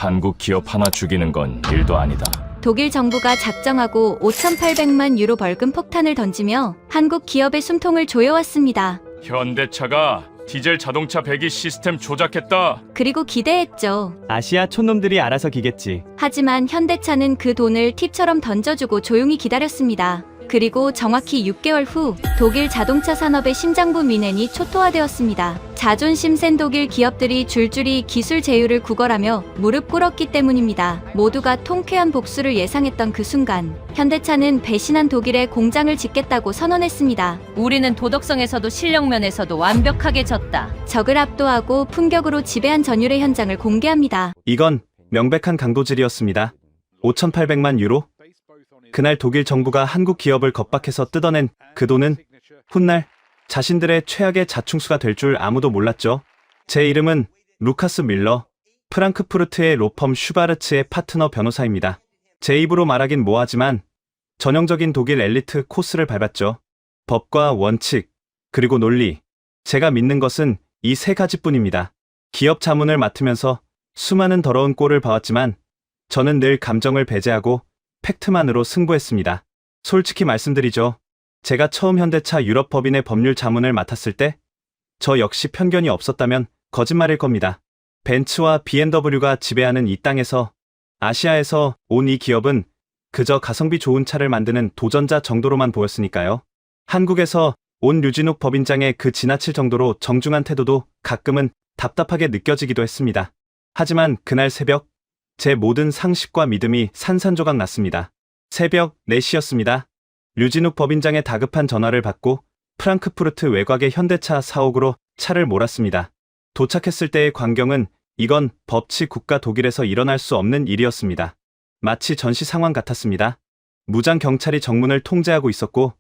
한국 기업 하나 죽이는 건 일도 아니다. 독일 정부가 작정하고 5,800만 유로 벌금 폭탄을 던지며 한국 기업의 숨통을 조여왔습니다. 현대차가 디젤 자동차 배기 시스템 조작했다. 그리고 기대했죠. 아시아 촌놈들이 알아서 기겠지. 하지만 현대차는 그 돈을 팁처럼 던져주고 조용히 기다렸습니다. 그리고 정확히 6개월 후 독일 자동차 산업의 심장부 미넨이 초토화되었습니다. 자존심 센 독일 기업들이 줄줄이 기술 제휴를 구걸하며 무릎 꿇었기 때문입니다. 모두가 통쾌한 복수를 예상했던 그 순간 현대차는 배신한 독일에 공장을 짓겠다고 선언했습니다. 우리는 도덕성에서도 실력 면에서도 완벽하게 졌다. 적을 압도하고 품격으로 지배한 전율의 현장을 공개합니다. 이건 명백한 강도질이었습니다. 5,800만 유로? 그날 독일 정부가 한국 기업을 겁박해서 뜯어낸 그 돈은 훗날 자신들의 최악의 자충수가 될 줄 아무도 몰랐죠. 제 이름은 루카스 밀러, 프랑크푸르트의 로펌 슈바르츠의 파트너 변호사입니다. 제 입으로 말하긴 뭐하지만 전형적인 독일 엘리트 코스를 밟았죠. 법과 원칙, 그리고 논리. 제가 믿는 것은 이 세 가지뿐입니다. 기업 자문을 맡으면서 수많은 더러운 꼴을 봐왔지만 저는 늘 감정을 배제하고 팩트만으로 승부했습니다. 솔직히 말씀드리죠. 제가 처음 현대차 유럽 법인의 법률 자문을 맡았을 때 저 역시 편견이 없었다면 거짓말일 겁니다. 벤츠와 BMW가 지배하는 이 땅에서 아시아에서 온 이 기업은 그저 가성비 좋은 차를 만드는 도전자 정도로만 보였으니까요. 한국에서 온 류진욱 법인장의 그 지나칠 정도로 정중한 태도도 가끔은 답답하게 느껴지기도 했습니다. 하지만 그날 새벽 제 모든 상식과 믿음이 산산조각 났습니다. 새벽 4시였습니다. 류진욱 법인장의 다급한 전화를 받고 프랑크푸르트 외곽의 현대차 사옥으로 차를 몰았습니다. 도착했을 때의 광경은 이건 법치 국가 독일에서 일어날 수 없는 일이었습니다. 마치 전시 상황 같았습니다. 무장 경찰이 정문을 통제하고 있었고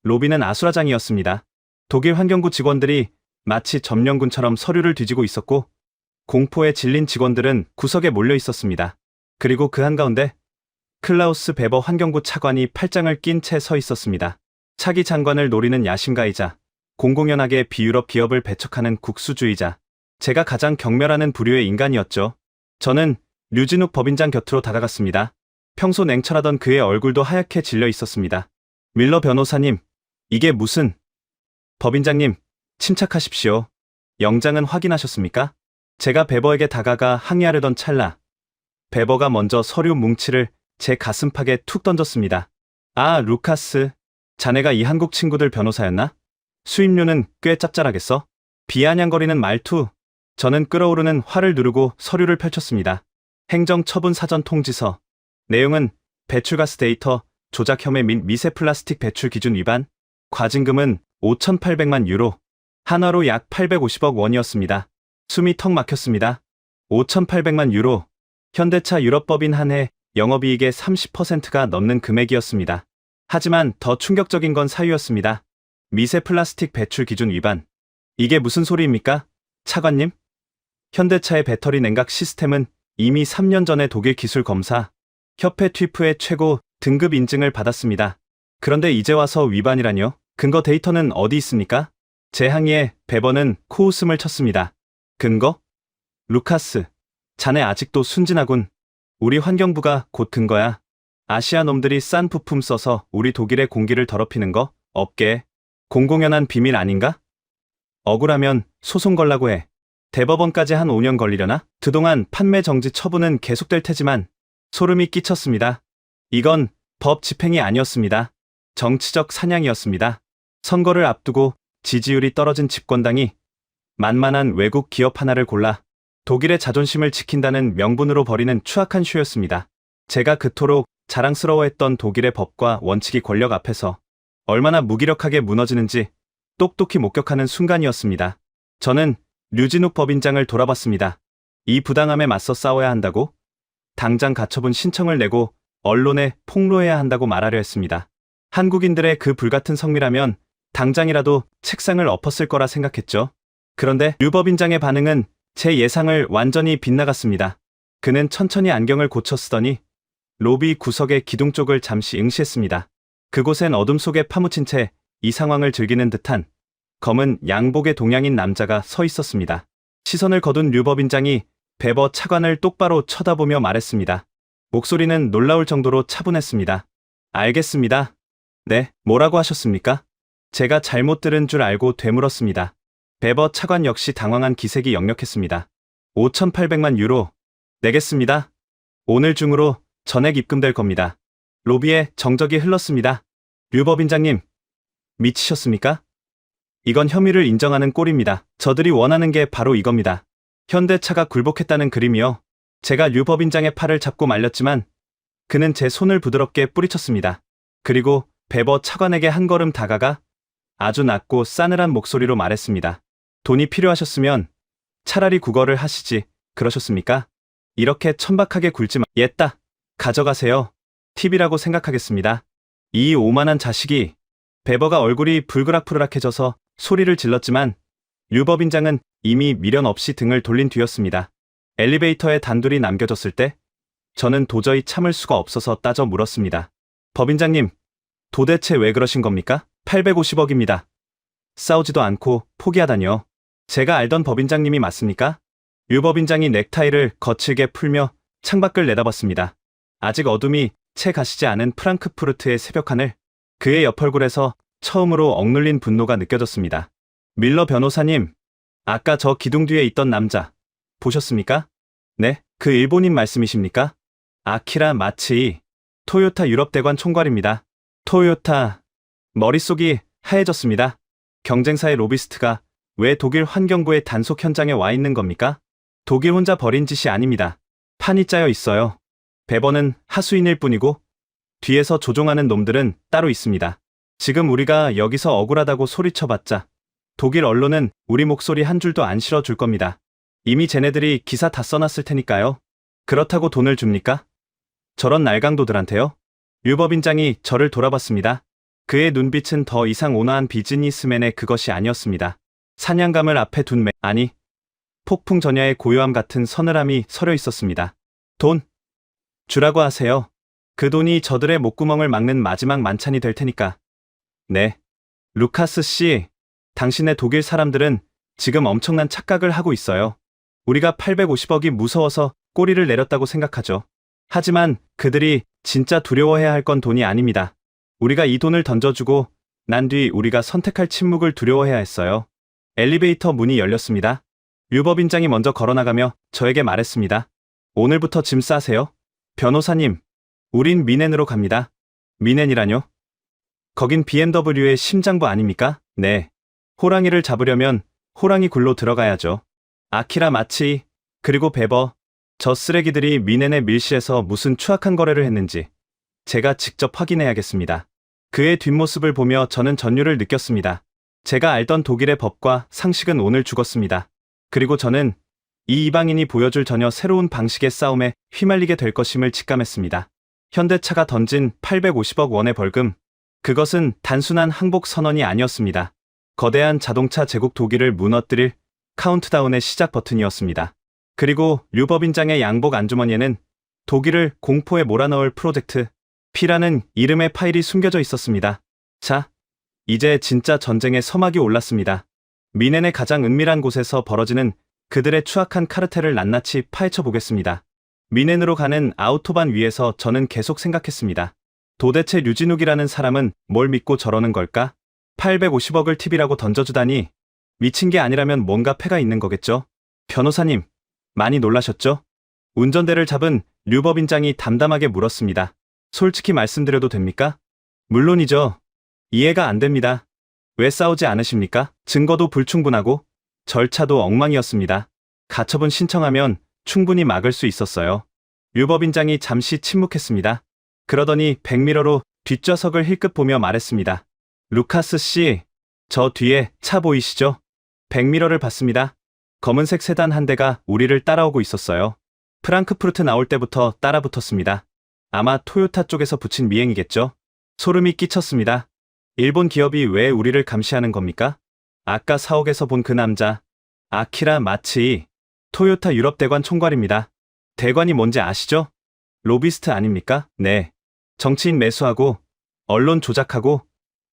로비는 아수라장이었습니다. 독일 환경부 직원들이 마치 점령군처럼 서류를 뒤지고 있었고 공포에 질린 직원들은 구석에 몰려 있었습니다. 그리고 그 한가운데 클라우스 베버 환경부 차관이 팔짱을 낀 채 서 있었습니다. 차기 장관을 노리는 야심가이자 공공연하게 비유럽 기업을 배척하는 국수주의자. 제가 가장 경멸하는 부류의 인간이었죠. 저는 류진욱 법인장 곁으로 다가갔습니다. 평소 냉철하던 그의 얼굴도 하얗게 질려 있었습니다. 밀러 변호사님, 이게 무슨... 법인장님, 침착하십시오. 영장은 확인하셨습니까? 제가 베버에게 다가가 항의하려던 찰나 베버가 먼저 서류 뭉치를 제 가슴팍에 툭 던졌습니다. 아, 루카스, 자네가 이 한국 친구들 변호사였나? 수임료는 꽤 짭짤하겠어? 비아냥거리는 말투. 저는 끓어오르는 화를 누르고 서류를 펼쳤습니다. 행정처분 사전 통지서. 내용은 배출가스 데이터, 조작 혐의 및 미세 플라스틱 배출 기준 위반. 과징금은 5,800만 유로, 한화로 약 850억 원이었습니다. 숨이 턱 막혔습니다. 5,800만 유로. 현대차 유럽법인 한 해 영업이익의 30%가 넘는 금액이었습니다. 하지만 더 충격적인 건 사유였습니다. 미세 플라스틱 배출 기준 위반. 이게 무슨 소리입니까? 차관님? 현대차의 배터리 냉각 시스템은 이미 3년 전에 독일 기술 검사 협회 튜프의 최고 등급 인증을 받았습니다. 그런데 이제 와서 위반이라뇨? 근거 데이터는 어디 있습니까? 제 항의에 베버는 코웃음을 쳤습니다. 근거? 루카스, 자네 아직도 순진하군. 우리 환경부가 곧 근거야. 아시아 놈들이 싼 부품 써서 우리 독일의 공기를 더럽히는 거 업계에 공공연한 비밀 아닌가? 억울하면 소송 걸라고 해. 대법원까지 한 5년 걸리려나? 그동안 판매 정지 처분은 계속될 테지만 소름이 끼쳤습니다. 이건 법 집행이 아니었습니다. 정치적 사냥이었습니다. 선거를 앞두고 지지율이 떨어진 집권당이 만만한 외국 기업 하나를 골라 독일의 자존심을 지킨다는 명분으로 벌이는 추악한 쇼였습니다. 제가 그토록 자랑스러워했던 독일의 법과 원칙이 권력 앞에서 얼마나 무기력하게 무너지는지 똑똑히 목격하는 순간이었습니다. 저는 류진욱 법인장을 돌아봤습니다. 이 부당함에 맞서 싸워야 한다고? 당장 가처분 신청을 내고 언론에 폭로해야 한다고 말하려 했습니다. 한국인들의 그 불같은 성미라면 당장이라도 책상을 엎었을 거라 생각했죠. 그런데 류 법인장의 반응은 제 예상을 완전히 빗나갔습니다. 그는 천천히 안경을 고쳐 쓰더니 로비 구석의 기둥 쪽을 잠시 응시했습니다. 그곳엔 어둠 속에 파묻힌 채 이 상황을 즐기는 듯한 검은 양복의 동양인 남자가 서 있었습니다. 시선을 거둔 류 법인장이 베버 차관을 똑바로 쳐다보며 말했습니다. 목소리는 놀라울 정도로 차분했습니다. 알겠습니다. 네, 뭐라고 하셨습니까? 제가 잘못 들은 줄 알고 되물었습니다. 베버 차관 역시 당황한 기색이 역력했습니다. 5,800만 유로 내겠습니다. 오늘 중으로 전액 입금될 겁니다. 로비에 정적이 흘렀습니다. 류법인장님, 미치셨습니까? 이건 혐의를 인정하는 꼴입니다. 저들이 원하는 게 바로 이겁니다. 현대차가 굴복했다는 그림이요. 제가 류법인장의 팔을 잡고 말렸지만 그는 제 손을 부드럽게 뿌리쳤습니다. 그리고 베버 차관에게 한 걸음 다가가 아주 낮고 싸늘한 목소리로 말했습니다. 돈이 필요하셨으면 차라리 국어를 하시지 그러셨습니까? 이렇게 천박하게 굴지 였다. 가져가세요. 팁이라고 생각하겠습니다. 이 오만한 자식이. 베버가 얼굴이 불그락불락해져서 소리를 질렀지만 류법인장은 이미 미련 없이 등을 돌린 뒤였습니다. 엘리베이터에 단둘이 남겨졌을 때 저는 도저히 참을 수가 없어서 따져 물었습니다. 법인장님, 도대체 왜 그러신 겁니까? 850억입니다. 싸우지도 않고 포기하다니요. 제가 알던 법인장님이 맞습니까? 류법인장이 넥타이를 거칠게 풀며 창밖을 내다봤습니다. 아직 어둠이 채 가시지 않은 프랑크푸르트의 새벽하늘, 그의 옆 얼굴에서 처음으로 억눌린 분노가 느껴졌습니다. 밀러 변호사님, 아까 저 기둥 뒤에 있던 남자 보셨습니까? 네, 그 일본인 말씀이십니까? 아키라 마츠이, 토요타 유럽 대관 총괄입니다. 토요타. 머릿속이 하얘졌습니다. 경쟁사의 로비스트가 왜 독일 환경부의 단속 현장에 와 있는 겁니까? 독일 혼자 벌인 짓이 아닙니다. 판이 짜여 있어요. 베버는 하수인일 뿐이고 뒤에서 조종하는 놈들은 따로 있습니다. 지금 우리가 여기서 억울하다고 소리쳐봤자 독일 언론은 우리 목소리 한 줄도 안 실어줄 겁니다. 이미 쟤네들이 기사 다 써놨을 테니까요. 그렇다고 돈을 줍니까? 저런 날강도들한테요? 류법인장이 저를 돌아봤습니다. 그의 눈빛은 더 이상 온화한 비즈니스맨의 그것이 아니었습니다. 사냥감을 앞에 둔 아니, 폭풍 전야의 고요함 같은 서늘함이 서려 있었습니다. 돈 주라고 하세요. 그 돈이 저들의 목구멍을 막는 마지막 만찬이 될 테니까. 네. 루카스 씨, 당신의 독일 사람들은 지금 엄청난 착각을 하고 있어요. 우리가 850억이 무서워서 꼬리를 내렸다고 생각하죠. 하지만 그들이 진짜 두려워해야 할 건 돈이 아닙니다. 우리가 이 돈을 던져주고 난 뒤 우리가 선택할 침묵을 두려워해야 했어요. 엘리베이터 문이 열렸습니다. 류법인장이 먼저 걸어나가며 저에게 말했습니다. 오늘부터 짐 싸세요. 변호사님, 우린 미넨으로 갑니다. 미넨이라뇨? 거긴 BMW의 심장부 아닙니까? 네. 호랑이를 잡으려면 호랑이 굴로 들어가야죠. 아키라 마츠이, 그리고 베버, 저 쓰레기들이 미넨의 밀실에서 무슨 추악한 거래를 했는지 제가 직접 확인해야겠습니다. 그의 뒷모습을 보며 저는 전율을 느꼈습니다. 제가 알던 독일의 법과 상식은 오늘 죽었습니다. 그리고 저는 이 이방인이 보여줄 전혀 새로운 방식의 싸움에 휘말리게 될 것임을 직감했습니다. 현대차가 던진 850억 원의 벌금, 그것은 단순한 항복 선언이 아니었습니다. 거대한 자동차 제국 독일을 무너뜨릴 카운트다운의 시작 버튼이었습니다. 그리고 류법인장의 양복 안주머니에는 독일을 공포에 몰아넣을 프로젝트 P라는 이름의 파일이 숨겨져 있었습니다. 자, 이제 진짜 전쟁의 서막이 올랐습니다. 미넨의 가장 은밀한 곳에서 벌어지는 그들의 추악한 카르텔을 낱낱이 파헤쳐 보겠습니다. 미넨으로 가는 아우토반 위에서 저는 계속 생각했습니다. 도대체 류진욱이라는 사람은 뭘 믿고 저러는 걸까? 850억을 팁이라고 던져주다니, 미친 게 아니라면 뭔가 패가 있는 거겠죠? 변호사님, 많이 놀라셨죠? 운전대를 잡은 류법인장이 담담하게 물었습니다. 솔직히 말씀드려도 됩니까? 물론이죠. 이해가 안 됩니다. 왜 싸우지 않으십니까? 증거도 불충분하고 절차도 엉망이었습니다. 가처분 신청하면 충분히 막을 수 있었어요. 류법인장이 잠시 침묵했습니다. 그러더니 백미러로 뒷좌석을 힐끗 보며 말했습니다. 루카스 씨, 저 뒤에 차 보이시죠? 백미러를 봤습니다. 검은색 세단 한 대가 우리를 따라오고 있었어요. 프랑크푸르트 나올 때부터 따라붙었습니다. 아마 토요타 쪽에서 붙인 미행이겠죠? 소름이 끼쳤습니다. 일본 기업이 왜 우리를 감시하는 겁니까? 아까 사옥에서 본 그 남자, 아키라 마츠이, 토요타 유럽 대관 총괄입니다. 대관이 뭔지 아시죠? 로비스트 아닙니까? 네. 정치인 매수하고, 언론 조작하고,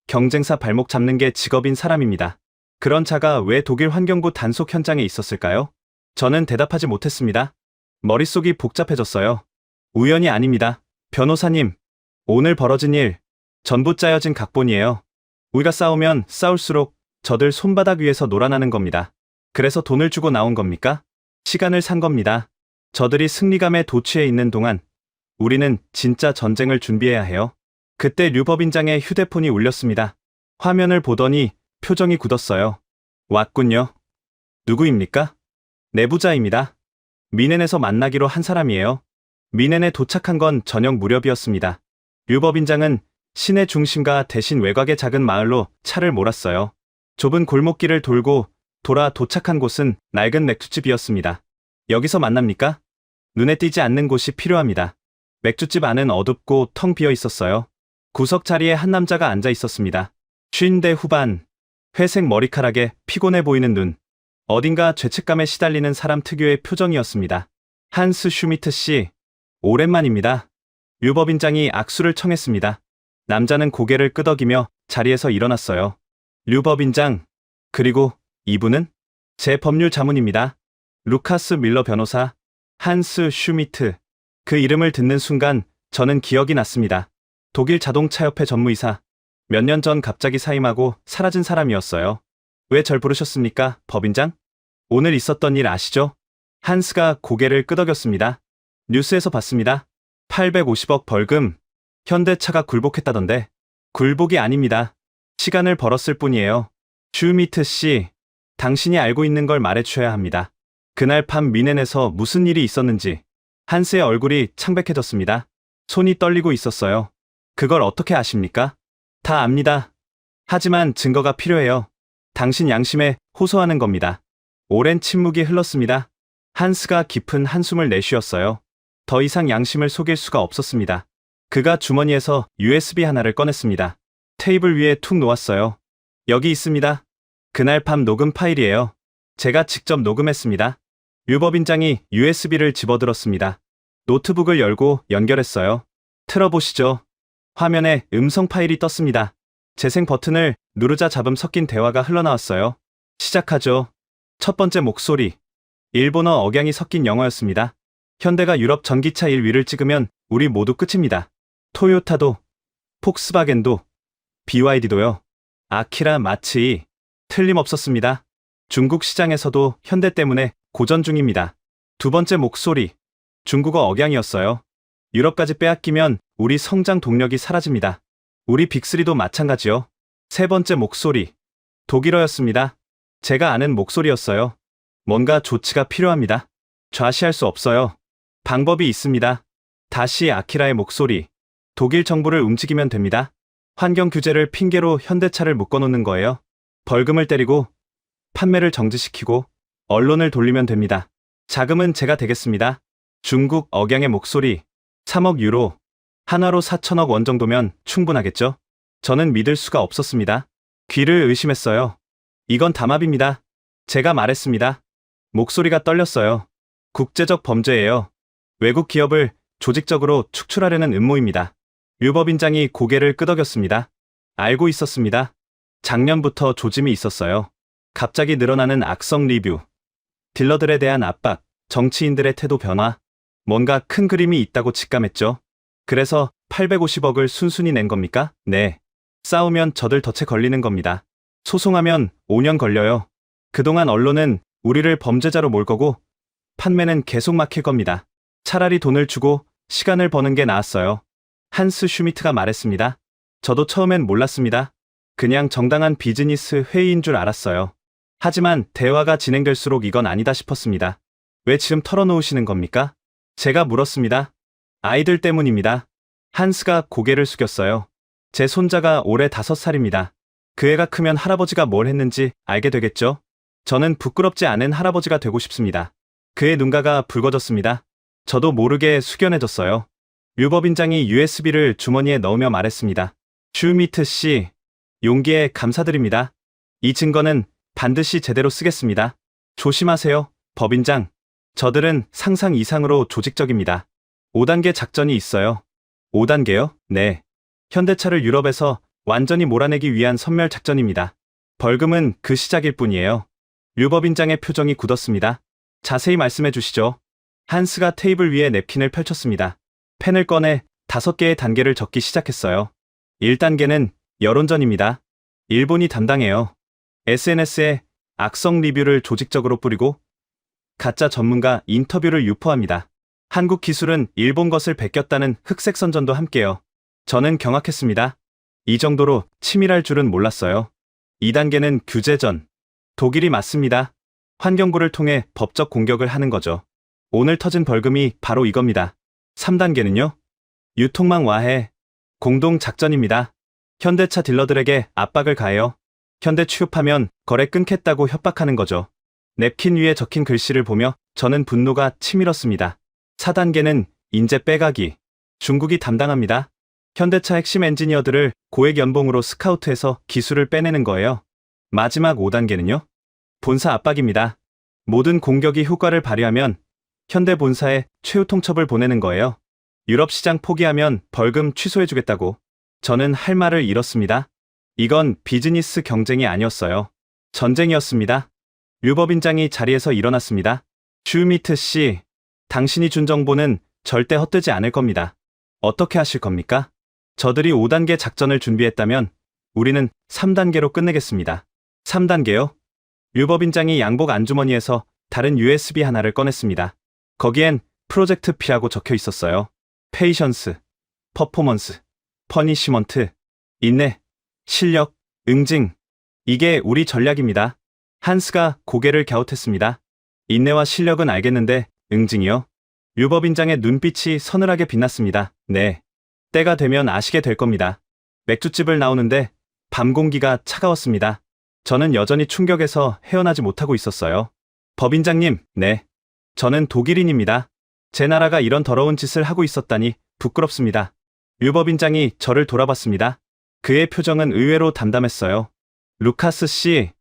경쟁사 발목 잡는 게 직업인 사람입니다. 그런 자가 왜 독일 환경부 단속 현장에 있었을까요? 저는 대답하지 못했습니다. 머릿속이 복잡해졌어요. 우연이 아닙니다. 변호사님, 오늘 벌어진 일 전부 짜여진 각본이에요. 우리가 싸우면 싸울수록 저들 손바닥 위에서 놀아나는 겁니다. 그래서 돈을 주고 나온 겁니까? 시간을 산 겁니다. 저들이 승리감에 도취해 있는 동안 우리는 진짜 전쟁을 준비해야 해요. 그때 류법인장의 휴대폰이 울렸습니다. 화면을 보더니 표정이 굳었어요. 왔군요. 누구입니까? 내부자입니다. 미넨에서 만나기로 한 사람이에요. 미넨에 도착한 건 저녁 무렵이었습니다. 류법인장은 시내 중심가 대신 외곽의 작은 마을로 차를 몰았어요. 좁은 골목길을 돌고 돌아 도착한 곳은 낡은 맥주집이었습니다. 여기서 만납니까? 눈에 띄지 않는 곳이 필요합니다. 맥주집 안은 어둡고 텅 비어 있었어요. 구석 자리에 한 남자가 앉아 있었습니다. 50대 후반, 회색 머리카락에 피곤해 보이는 눈, 어딘가 죄책감에 시달리는 사람 특유의 표정이었습니다. 한스 슈미트 씨, 오랜만입니다. 류법인장이 악수를 청했습니다. 남자는 고개를 끄덕이며 자리에서 일어났어요. 류법인장, 그리고 이분은? 제 법률 자문입니다. 루카스 밀러 변호사, 한스 슈미트. 그 이름을 듣는 순간 저는 기억이 났습니다. 독일 자동차협회 전무이사. 몇 년 전 갑자기 사임하고 사라진 사람이었어요. 왜 절 부르셨습니까, 법인장? 오늘 있었던 일 아시죠? 한스가 고개를 끄덕였습니다. 뉴스에서 봤습니다. 850억 벌금. 현대차가 굴복했다던데. 굴복이 아닙니다. 시간을 벌었을 뿐이에요. 슈미트 씨, 당신이 알고 있는 걸 말해주셔야 합니다. 그날 밤 미넨에서 무슨 일이 있었는지. 한스의 얼굴이 창백해졌습니다. 손이 떨리고 있었어요. 그걸 어떻게 아십니까? 다 압니다. 하지만 증거가 필요해요. 당신 양심에 호소하는 겁니다. 오랜 침묵이 흘렀습니다. 한스가 깊은 한숨을 내쉬었어요. 더 이상 양심을 속일 수가 없었습니다. 그가 주머니에서 USB 하나를 꺼냈습니다. 테이블 위에 툭 놓았어요. 여기 있습니다. 그날 밤 녹음 파일이에요. 제가 직접 녹음했습니다. 류법인장이 USB를 집어들었습니다. 노트북을 열고 연결했어요. 틀어보시죠. 화면에 음성 파일이 떴습니다. 재생 버튼을 누르자 잡음 섞인 대화가 흘러나왔어요. 시작하죠. 첫 번째 목소리. 일본어 억양이 섞인 영어였습니다. 현대가 유럽 전기차 1위를 찍으면 우리 모두 끝입니다. 토요타도, 폭스바겐도, BYD도요. 아키라 마츠이. 틀림없었습니다. 중국 시장에서도 현대 때문에 고전 중입니다. 두 번째 목소리. 중국어 억양이었어요. 유럽까지 빼앗기면 우리 성장 동력이 사라집니다. 우리 빅3도 마찬가지요. 세 번째 목소리. 독일어였습니다. 제가 아는 목소리였어요. 뭔가 조치가 필요합니다. 좌시할 수 없어요. 방법이 있습니다. 다시 아키라의 목소리. 독일 정부를 움직이면 됩니다. 환경 규제를 핑계로 현대차를 묶어놓는 거예요. 벌금을 때리고 판매를 정지시키고 언론을 돌리면 됩니다. 자금은 제가 되겠습니다. 중국 억양의 목소리. 3억 유로. 한화로 4천억 원 정도면 충분하겠죠? 저는 믿을 수가 없었습니다. 귀를 의심했어요. 이건 담합입니다. 제가 말했습니다. 목소리가 떨렸어요. 국제적 범죄예요. 외국 기업을 조직적으로 축출하려는 음모입니다. 류법인장이 고개를 끄덕였습니다. 알고 있었습니다. 작년부터 조짐이 있었어요. 갑자기 늘어나는 악성 리뷰. 딜러들에 대한 압박, 정치인들의 태도 변화. 뭔가 큰 그림이 있다고 직감했죠. 그래서 850억을 순순히 낸 겁니까? 네. 싸우면 저들 덫에 걸리는 겁니다. 소송하면 5년 걸려요. 그동안 언론은 우리를 범죄자로 몰 거고 판매는 계속 막힐 겁니다. 차라리 돈을 주고 시간을 버는 게 나았어요. 한스 슈미트가 말했습니다. 저도 처음엔 몰랐습니다. 그냥 정당한 비즈니스 회의인 줄 알았어요. 하지만 대화가 진행될수록 이건 아니다 싶었습니다. 왜 지금 털어놓으시는 겁니까? 제가 물었습니다. 아이들 때문입니다. 한스가 고개를 숙였어요. 제 손자가 올해 5살입니다. 그 애가 크면 할아버지가 뭘 했는지 알게 되겠죠? 저는 부끄럽지 않은 할아버지가 되고 싶습니다. 그의 눈가가 붉어졌습니다. 저도 모르게 숙연해졌어요. 류법인장이 USB를 주머니에 넣으며 말했습니다. 슈미트 씨, 용기에 감사드립니다. 이 증거는 반드시 제대로 쓰겠습니다. 조심하세요, 법인장. 저들은 상상 이상으로 조직적입니다. 5단계 작전이 있어요. 5단계요? 네. 현대차를 유럽에서 완전히 몰아내기 위한 선멸 작전입니다. 벌금은 그 시작일 뿐이에요. 류법인장의 표정이 굳었습니다. 자세히 말씀해 주시죠. 한스가 테이블 위에 냅킨을 펼쳤습니다. 펜을 꺼내 5개의 단계를 적기 시작했어요. 1단계는 여론전입니다. 일본이 담당해요. SNS에 악성 리뷰를 조직적으로 뿌리고 가짜 전문가 인터뷰를 유포합니다. 한국 기술은 일본 것을 베꼈다는 흑색 선전도 함께요. 저는 경악했습니다. 이 정도로 치밀할 줄은 몰랐어요. 2단계는 규제전. 독일이 맞습니다. 환경부를 통해 법적 공격을 하는 거죠. 오늘 터진 벌금이 바로 이겁니다. 3단계는요? 유통망 와해. 공동 작전입니다. 현대차 딜러들에게 압박을 가해요. 현대 취급하면 거래 끊겠다고 협박하는 거죠. 냅킨 위에 적힌 글씨를 보며 저는 분노가 치밀었습니다. 4단계는 인재 빼가기. 중국이 담당합니다. 현대차 핵심 엔지니어들을 고액 연봉으로 스카우트해서 기술을 빼내는 거예요. 마지막 5단계는요? 본사 압박입니다. 모든 공격이 효과를 발휘하면 현대 본사에 최후 통첩을 보내는 거예요. 유럽 시장 포기하면 벌금 취소해주겠다고. 저는 할 말을 잃었습니다. 이건 비즈니스 경쟁이 아니었어요. 전쟁이었습니다. 류법인장이 자리에서 일어났습니다. 슈미트 씨, 당신이 준 정보는 절대 헛되지 않을 겁니다. 어떻게 하실 겁니까? 저들이 5단계 작전을 준비했다면 우리는 3단계로 끝내겠습니다. 3단계요? 류법인장이 양복 안주머니에서 다른 USB 하나를 꺼냈습니다. 거기엔 프로젝트 P라고 적혀 있었어요. 페이션스, 퍼포먼스, 퍼니시먼트, 인내, 실력, 응징. 이게 우리 전략입니다. 한스가 고개를 갸웃했습니다. 인내와 실력은 알겠는데 응징이요? 류법인장의 눈빛이 서늘하게 빛났습니다. 네. 때가 되면 아시게 될 겁니다. 맥주집을 나오는데 밤 공기가 차가웠습니다. 저는 여전히 충격에서 헤어나지 못하고 있었어요. 법인장님, 네. 저는 독일인입니다. 제 나라가 이런 더러운 짓을 하고 있었다니 부끄럽습니다. 류법인장이 저를 돌아봤습니다. 그의 표정은 의외로 담담했어요. 루카스 씨,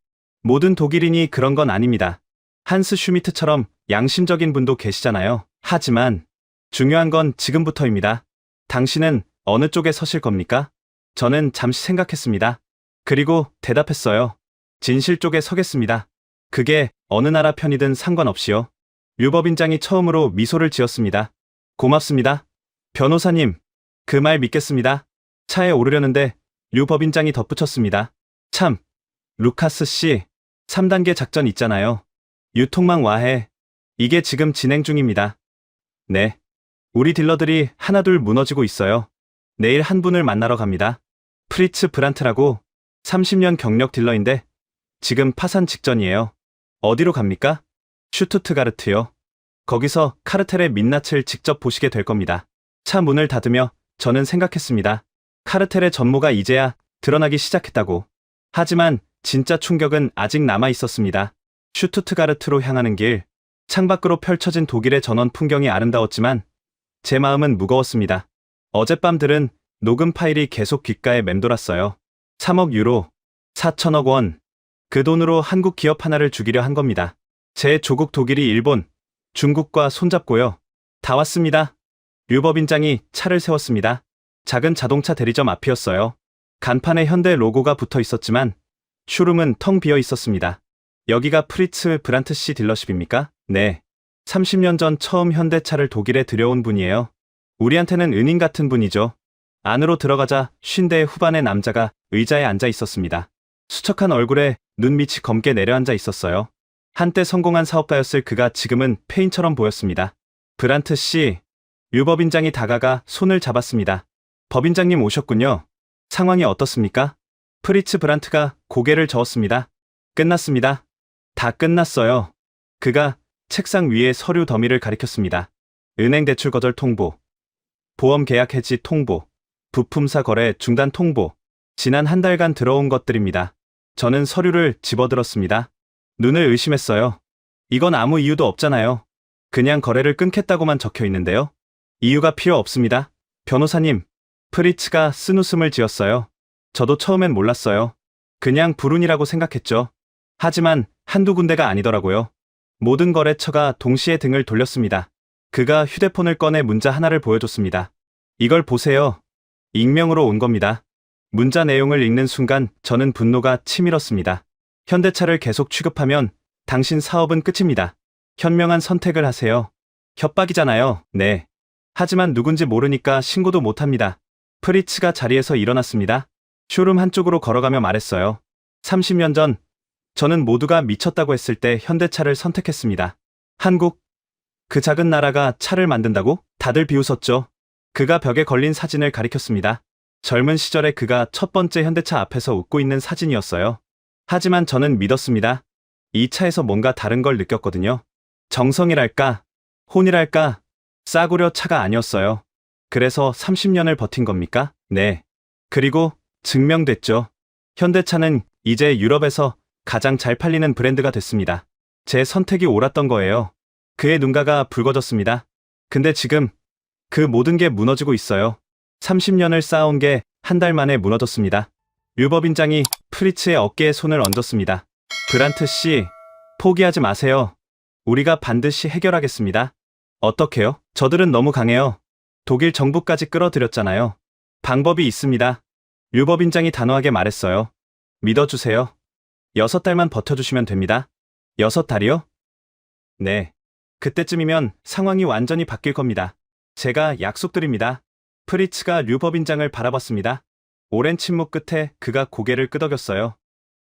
모든 독일인이 그런 건 아닙니다. 한스 슈미트처럼 양심적인 분도 계시잖아요. 하지만 중요한 건 지금부터입니다. 당신은 어느 쪽에 서실 겁니까? 저는 잠시 생각했습니다. 그리고 대답했어요. 진실 쪽에 서겠습니다. 그게 어느 나라 편이든 상관없이요. 류법인장이 처음으로 미소를 지었습니다. 고맙습니다. 변호사님, 그 말 믿겠습니다. 차에 오르려는데 류법인장이 덧붙였습니다. 참, 루카스 씨, 3단계 작전 있잖아요. 유통망 와해. 이게 지금 진행 중입니다. 네. 우리 딜러들이 하나둘 무너지고 있어요. 내일 한 분을 만나러 갑니다. 프리츠 브란트라고 30년 경력 딜러인데 지금 파산 직전이에요. 어디로 갑니까? 슈투트가르트요. 거기서 카르텔의 민낯을 직접 보시게 될 겁니다. 차 문을 닫으며 저는 생각했습니다. 카르텔의 전모가 이제야 드러나기 시작했다고. 하지만 진짜 충격은 아직 남아 있었습니다. 슈투트가르트로 향하는 길, 창밖으로 펼쳐진 독일의 전원 풍경이 아름다웠지만 제 마음은 무거웠습니다. 어젯밤들은 녹음 파일이 계속 귓가에 맴돌았어요. 3억 유로, 4천억 원. 그 돈으로 한국 기업 하나를 죽이려 한 겁니다. 제 조국 독일이 일본, 중국과 손잡고요. 다 왔습니다. 류법인장이 차를 세웠습니다. 작은 자동차 대리점 앞이었어요. 간판에 현대 로고가 붙어 있었지만 쇼룸은 텅 비어 있었습니다. 여기가 프리츠 브란트 씨 딜러십입니까? 네. 30년 전 처음 현대차를 독일에 들여온 분이에요. 우리한테는 은인 같은 분이죠. 안으로 들어가자 50대 후반의 남자가 의자에 앉아 있었습니다. 수척한 얼굴에 눈밑이 검게 내려앉아 있었어요. 한때 성공한 사업가였을 그가 지금은 폐인처럼 보였습니다. 브란트 씨, 류법인장이 다가가 손을 잡았습니다. 법인장님 오셨군요. 상황이 어떻습니까? 프리츠 브란트가 고개를 저었습니다. 끝났습니다. 다 끝났어요. 그가 책상 위에 서류 더미를 가리켰습니다. 은행 대출 거절 통보, 보험 계약 해지 통보, 부품사 거래 중단 통보, 지난 한 달간 들어온 것들입니다. 저는 서류를 집어들었습니다. 눈을 의심했어요. 이건 아무 이유도 없잖아요. 그냥 거래를 끊겠다고만 적혀 있는데요. 이유가 필요 없습니다. 변호사님, 프리츠가 쓴웃음을 지었어요. 저도 처음엔 몰랐어요. 그냥 불운이라고 생각했죠. 하지만 한두 군데가 아니더라고요. 모든 거래처가 동시에 등을 돌렸습니다. 그가 휴대폰을 꺼내 문자 하나를 보여줬습니다. 이걸 보세요. 익명으로 온 겁니다. 문자 내용을 읽는 순간 저는 분노가 치밀었습니다. 현대차를 계속 취급하면 당신 사업은 끝입니다. 현명한 선택을 하세요. 협박이잖아요. 네. 하지만 누군지 모르니까 신고도 못합니다. 프리츠가 자리에서 일어났습니다. 쇼룸 한쪽으로 걸어가며 말했어요. 30년 전 저는 모두가 미쳤다고 했을 때 현대차를 선택했습니다. 한국, 그 작은 나라가 차를 만든다고? 다들 비웃었죠. 그가 벽에 걸린 사진을 가리켰습니다. 젊은 시절에 그가 첫 번째 현대차 앞에서 웃고 있는 사진이었어요. 하지만 저는 믿었습니다. 이 차에서 뭔가 다른 걸 느꼈거든요. 정성이랄까, 혼이랄까, 싸구려 차가 아니었어요. 그래서 30년을 버틴 겁니까? 네. 그리고 증명됐죠. 현대차는 이제 유럽에서 가장 잘 팔리는 브랜드가 됐습니다. 제 선택이 옳았던 거예요. 그의 눈가가 붉어졌습니다. 근데 지금 그 모든 게 무너지고 있어요. 30년을 쌓아온 게 한 달 만에 무너졌습니다. 류법인장이 프리츠의 어깨에 손을 얹었습니다. 브란트 씨, 포기하지 마세요. 우리가 반드시 해결하겠습니다. 어떻게요? 저들은 너무 강해요. 독일 정부까지 끌어들였잖아요. 방법이 있습니다. 류법인장이 단호하게 말했어요. 믿어주세요. 6달만 버텨주시면 됩니다. 6달이요? 네. 그때쯤이면 상황이 완전히 바뀔 겁니다. 제가 약속드립니다. 프리츠가 류법인장을 바라봤습니다. 오랜 침묵 끝에 그가 고개를 끄덕였어요.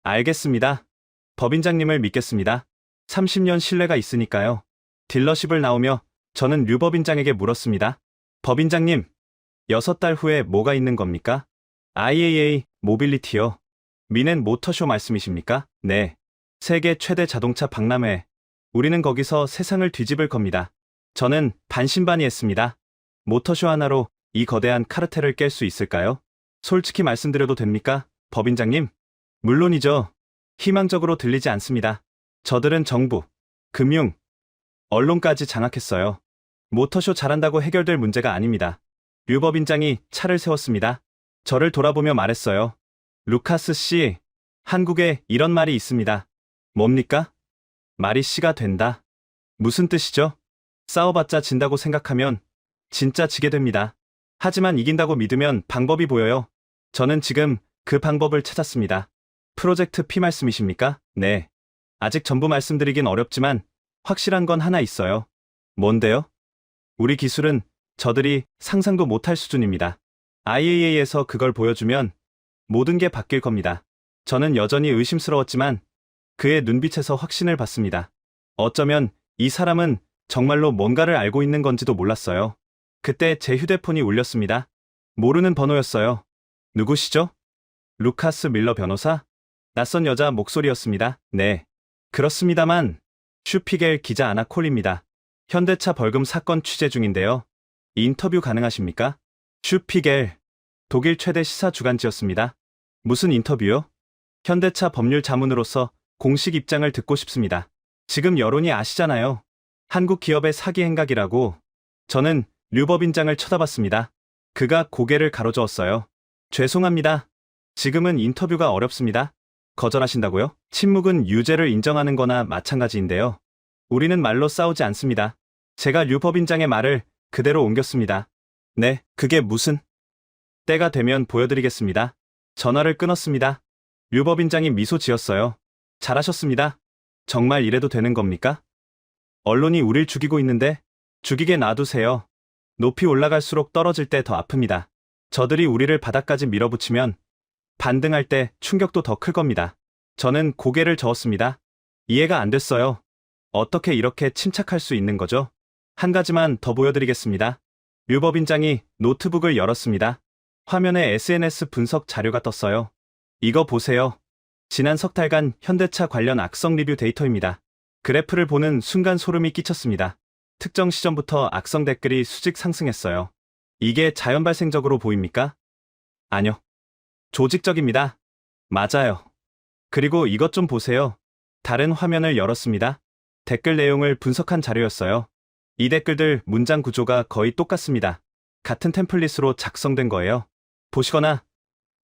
알겠습니다. 법인장님을 믿겠습니다. 30년 신뢰가 있으니까요. 딜러십을 나오며 저는 류법인장에게 물었습니다. 법인장님, 6달 후에 뭐가 있는 겁니까? IAA 모빌리티요. 미넨 모터쇼 말씀이십니까? 네. 세계 최대 자동차 박람회. 우리는 거기서 세상을 뒤집을 겁니다. 저는 반신반의했습니다. 모터쇼 하나로 이 거대한 카르텔을 깰 수 있을까요? 솔직히 말씀드려도 됩니까? 법인장님? 물론이죠. 희망적으로 들리지 않습니다. 저들은 정부, 금융, 언론까지 장악했어요. 모터쇼 잘한다고 해결될 문제가 아닙니다. 류법인장이 차를 세웠습니다. 저를 돌아보며 말했어요. 루카스 씨, 한국에 이런 말이 있습니다. 뭡니까? 말이 씨가 된다. 무슨 뜻이죠? 싸워봤자 진다고 생각하면 진짜 지게 됩니다. 하지만 이긴다고 믿으면 방법이 보여요. 저는 지금 그 방법을 찾았습니다. 프로젝트 P 말씀이십니까? 네. 아직 전부 말씀드리긴 어렵지만 확실한 건 하나 있어요. 뭔데요? 우리 기술은 저들이 상상도 못할 수준입니다. IAA에서 그걸 보여주면 모든 게 바뀔 겁니다. 저는 여전히 의심스러웠지만 그의 눈빛에서 확신을 받습니다. 어쩌면 이 사람은 정말로 뭔가를 알고 있는 건지도 몰랐어요. 그때 제 휴대폰이 울렸습니다. 모르는 번호였어요. 누구시죠? 루카스 밀러 변호사? 낯선 여자 목소리였습니다. 네. 그렇습니다만 슈피겔 기자 아나 콜입니다. 현대차 벌금 사건 취재 중인데요. 인터뷰 가능하십니까? 슈피겔, 독일 최대 시사 주간지였습니다. 무슨 인터뷰요? 현대차 법률 자문으로서 공식 입장을 듣고 싶습니다. 지금 여론이 아시잖아요. 한국 기업의 사기 행각이라고. 저는 류법인장을 쳐다봤습니다. 그가 고개를 가로저었어요. 죄송합니다. 지금은 인터뷰가 어렵습니다. 거절하신다고요? 침묵은 유죄를 인정하는 거나 마찬가지인데요. 우리는 말로 싸우지 않습니다. 제가 류법인장의 말을 그대로 옮겼습니다. 네, 그게 무슨? 때가 되면 보여드리겠습니다. 전화를 끊었습니다. 류법인장이 미소 지었어요. 잘하셨습니다. 정말 이래도 되는 겁니까? 언론이 우릴 죽이고 있는데 죽이게 놔두세요. 높이 올라갈수록 떨어질 때 더 아픕니다. 저들이 우리를 바닥까지 밀어붙이면 반등할 때 충격도 더 클 겁니다. 저는 고개를 저었습니다. 이해가 안 됐어요. 어떻게 이렇게 침착할 수 있는 거죠? 한 가지만 더 보여드리겠습니다. 류법인장이 노트북을 열었습니다. 화면에 SNS 분석 자료가 떴어요. 이거 보세요. 지난 석 달간 현대차 관련 악성 리뷰 데이터입니다. 그래프를 보는 순간 소름이 끼쳤습니다. 특정 시점부터 악성 댓글이 수직 상승했어요. 이게 자연 발생적으로 보입니까? 아니요. 조직적입니다. 맞아요. 그리고 이것 좀 보세요. 다른 화면을 열었습니다. 댓글 내용을 분석한 자료였어요. 이 댓글들 문장 구조가 거의 똑같습니다. 같은 템플릿으로 작성된 거예요. 보시거나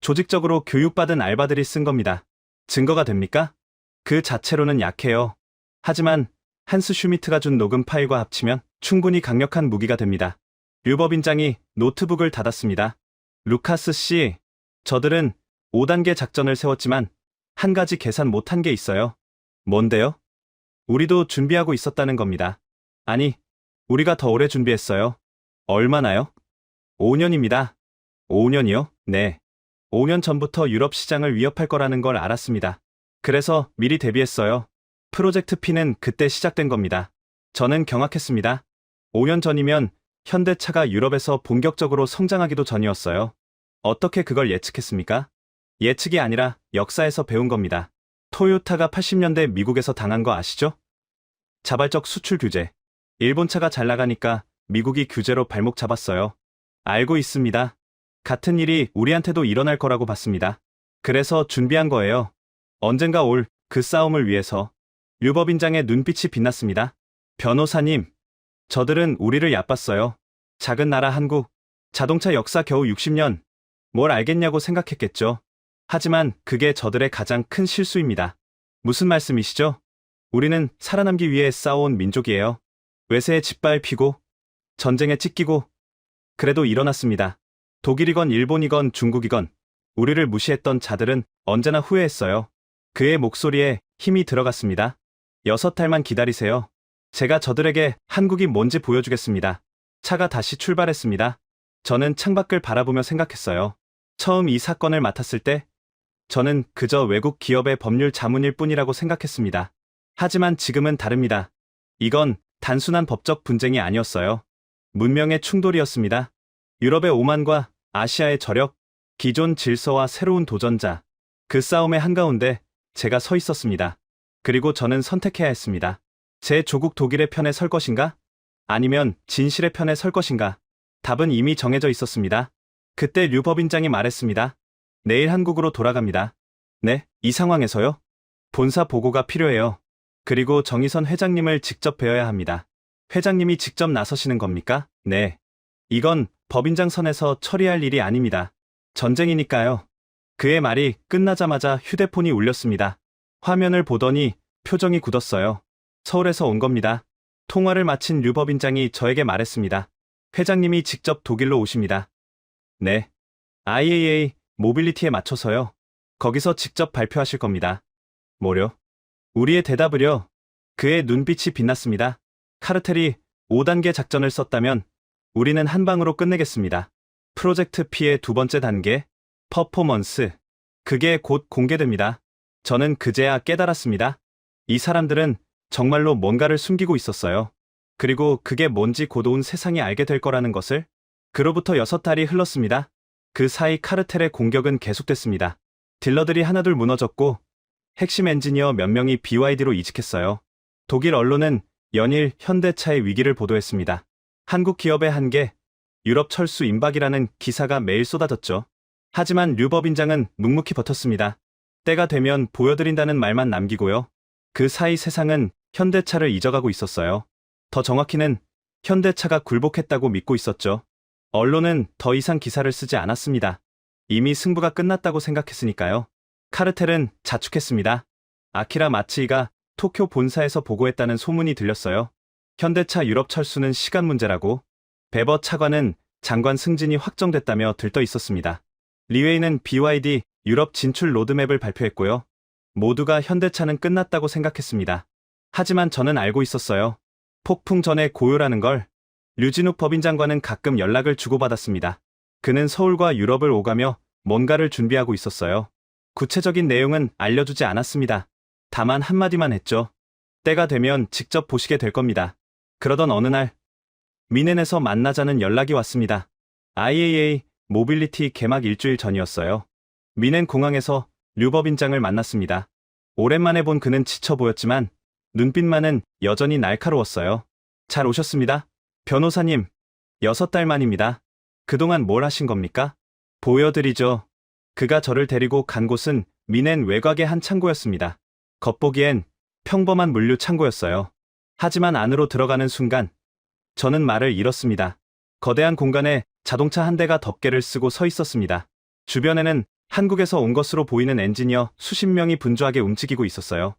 조직적으로 교육받은 알바들이 쓴 겁니다. 증거가 됩니까? 그 자체로는 약해요. 하지만 한스 슈미트가 준 녹음 파일과 합치면 충분히 강력한 무기가 됩니다. 류법인장이 노트북을 닫았습니다. 루카스 씨, 저들은 5단계 작전을 세웠지만 한 가지 계산 못한 게 있어요. 뭔데요? 우리도 준비하고 있었다는 겁니다. 아니, 우리가 더 오래 준비했어요. 얼마나요? 5년입니다. 5년이요? 네. 5년 전부터 유럽 시장을 위협할 거라는 걸 알았습니다. 그래서 미리 대비했어요. 프로젝트 P는 그때 시작된 겁니다. 저는 경악했습니다. 5년 전이면 현대차가 유럽에서 본격적으로 성장하기도 전이었어요. 어떻게 그걸 예측했습니까? 예측이 아니라 역사에서 배운 겁니다. 토요타가 80년대 미국에서 당한 거 아시죠? 자발적 수출 규제. 일본 차가 잘 나가니까 미국이 규제로 발목 잡았어요. 알고 있습니다. 같은 일이 우리한테도 일어날 거라고 봤습니다. 그래서 준비한 거예요. 언젠가 올 그 싸움을 위해서. 류법인장의 눈빛이 빛났습니다. 변호사님, 저들은 우리를 얕봤어요. 작은 나라 한국, 자동차 역사 겨우 60년. 뭘 알겠냐고 생각했겠죠. 하지만 그게 저들의 가장 큰 실수입니다. 무슨 말씀이시죠? 우리는 살아남기 위해 싸워온 민족이에요. 외세에 짓밟히고, 전쟁에 찢기고, 그래도 일어났습니다. 독일이건 일본이건 중국이건 우리를 무시했던 자들은 언제나 후회했어요. 그의 목소리에 힘이 들어갔습니다. 6달만 기다리세요. 제가 저들에게 한국이 뭔지 보여주겠습니다. 차가 다시 출발했습니다. 저는 창밖을 바라보며 생각했어요. 처음 이 사건을 맡았을 때 저는 그저 외국 기업의 법률 자문일 뿐이라고 생각했습니다. 하지만 지금은 다릅니다. 이건 단순한 법적 분쟁이 아니었어요. 문명의 충돌이었습니다. 유럽의 오만과 아시아의 저력, 기존 질서와 새로운 도전자. 그 싸움의 한가운데 제가 서 있었습니다. 그리고 저는 선택해야 했습니다. 제 조국 독일의 편에 설 것인가? 아니면 진실의 편에 설 것인가? 답은 이미 정해져 있었습니다. 그때 류법인장이 말했습니다. 내일 한국으로 돌아갑니다. 네, 이 상황에서요? 본사 보고가 필요해요. 그리고 정의선 회장님을 직접 뵈어야 합니다. 회장님이 직접 나서시는 겁니까? 네. 이건 법인장 선에서 처리할 일이 아닙니다. 전쟁이니까요. 그의 말이 끝나자마자 휴대폰이 울렸습니다. 화면을 보더니 표정이 굳었어요. 서울에서 온 겁니다. 통화를 마친 류법인장이 저에게 말했습니다. 회장님이 직접 독일로 오십니다. 네. IAA 모빌리티에 맞춰서요. 거기서 직접 발표하실 겁니다. 뭐려? 우리의 대답을요. 그의 눈빛이 빛났습니다. 카르텔이 5단계 작전을 썼다면 우리는 한 방으로 끝내겠습니다. 프로젝트 P의 두 번째 단계, 퍼포먼스. 그게 곧 공개됩니다. 저는 그제야 깨달았습니다. 이 사람들은 정말로 뭔가를 숨기고 있었어요. 그리고 그게 뭔지 곧 온 세상이 알게 될 거라는 것을. 그로부터 6달이 흘렀습니다. 그 사이 카르텔의 공격은 계속됐습니다. 딜러들이 하나둘 무너졌고 핵심 엔지니어 몇 명이 BYD로 이직했어요. 독일 언론은 연일 현대차의 위기를 보도했습니다. 한국 기업의 한계, 유럽 철수 임박이라는 기사가 매일 쏟아졌죠. 하지만 류법인장은 묵묵히 버텼습니다. 때가 되면 보여드린다는 말만 남기고요. 그 사이 세상은 현대차를 잊어가고 있었어요. 더 정확히는 현대차가 굴복했다고 믿고 있었죠. 언론은 더 이상 기사를 쓰지 않았습니다. 이미 승부가 끝났다고 생각했으니까요. 카르텔은 자축했습니다. 아키라 마츠이가 도쿄 본사에서 보고했다는 소문이 들렸어요. 현대차 유럽 철수는 시간 문제라고. 베버 차관은 장관 승진이 확정됐다며 들떠 있었습니다. 리웨이는 BYD 유럽 진출 로드맵을 발표했고요. 모두가 현대차는 끝났다고 생각했습니다. 하지만 저는 알고 있었어요. 폭풍 전에 고요라는 걸. 류진욱 법인장과는 가끔 연락을 주고받았습니다. 그는 서울과 유럽을 오가며 뭔가를 준비하고 있었어요. 구체적인 내용은 알려주지 않았습니다. 다만 한마디만 했죠. 때가 되면 직접 보시게 될 겁니다. 그러던 어느 날 미넨에서 만나자는 연락이 왔습니다. IAA 모빌리티 개막 일주일 전이었어요. 미넨 공항에서 류법인장을 만났습니다. 오랜만에 본 그는 지쳐 보였지만 눈빛만은 여전히 날카로웠어요. 잘 오셨습니다. 변호사님, 6달 만입니다. 그동안 뭘 하신 겁니까? 보여드리죠. 그가 저를 데리고 간 곳은 미넨 외곽의 한 창고였습니다. 겉보기엔 평범한 물류 창고였어요. 하지만 안으로 들어가는 순간 저는 말을 잃었습니다. 거대한 공간에 자동차 한 대가 덮개를 쓰고 서 있었습니다. 주변에는 한국에서 온 것으로 보이는 엔지니어 수십 명이 분주하게 움직이고 있었어요.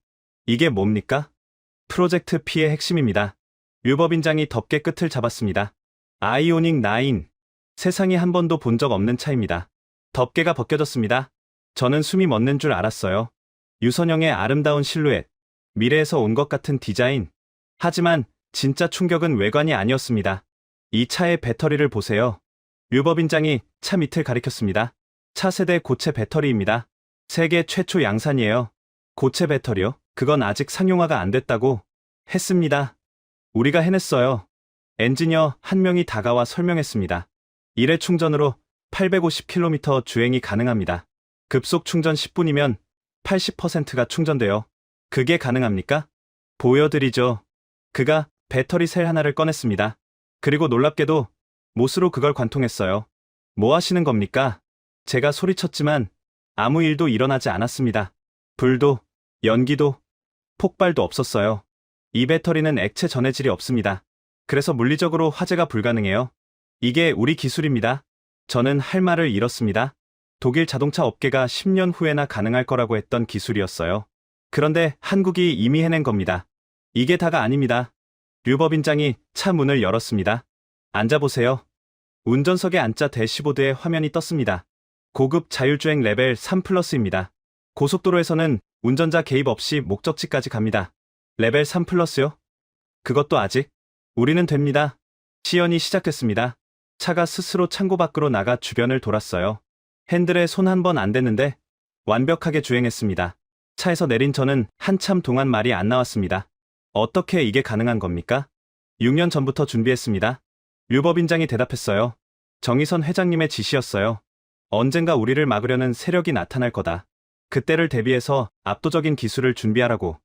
이게 뭡니까? 프로젝트 P의 핵심입니다. 류법인장이 덮개 끝을 잡았습니다. 아이오닉 9. 세상에 한 번도 본 적 없는 차입니다. 덮개가 벗겨졌습니다. 저는 숨이 멎는 줄 알았어요. 유선형의 아름다운 실루엣, 미래에서 온 것 같은 디자인. 하지만 진짜 충격은 외관이 아니었습니다. 이 차의 배터리를 보세요. 류법인장이 차 밑을 가리켰습니다. 차세대 고체 배터리입니다. 세계 최초 양산이에요. 고체 배터리요? 그건 아직 상용화가 안 됐다고 했습니다. 우리가 해냈어요. 엔지니어 한 명이 다가와 설명했습니다. 일회 충전으로 850km 주행이 가능합니다. 급속 충전 10분이면 80%가 충전돼요. 그게 가능합니까? 보여드리죠. 그가 배터리 셀 하나를 꺼냈습니다. 그리고 놀랍게도 못으로 그걸 관통했어요. 뭐 하시는 겁니까? 제가 소리쳤지만 아무 일도 일어나지 않았습니다. 불도, 연기도, 폭발도 없었어요. 이 배터리는 액체 전해질이 없습니다. 그래서 물리적으로 화재가 불가능해요. 이게 우리 기술입니다. 저는 할 말을 잃었습니다. 독일 자동차 업계가 10년 후에나 가능할 거라고 했던 기술이었어요. 그런데 한국이 이미 해낸 겁니다. 이게 다가 아닙니다. 류법인장이 차 문을 열었습니다. 앉아보세요. 운전석에 앉자 대시보드에 화면이 떴습니다. 고급 자율주행 레벨 3+입니다. 고속도로에서는 운전자 개입 없이 목적지까지 갑니다. 레벨 3+요? 그것도 아직? 우리는 됩니다. 시연이 시작됐습니다. 차가 스스로 창고 밖으로 나가 주변을 돌았어요. 핸들에 손 한 번 안 댔는데 완벽하게 주행했습니다. 차에서 내린 저는 한참 동안 말이 안 나왔습니다. 어떻게 이게 가능한 겁니까? 6년 전부터 준비했습니다. 류법인장이 대답했어요. 정의선 회장님의 지시였어요. 언젠가 우리를 막으려는 세력이 나타날 거다. 그때를 대비해서 압도적인 기술을 준비하라고.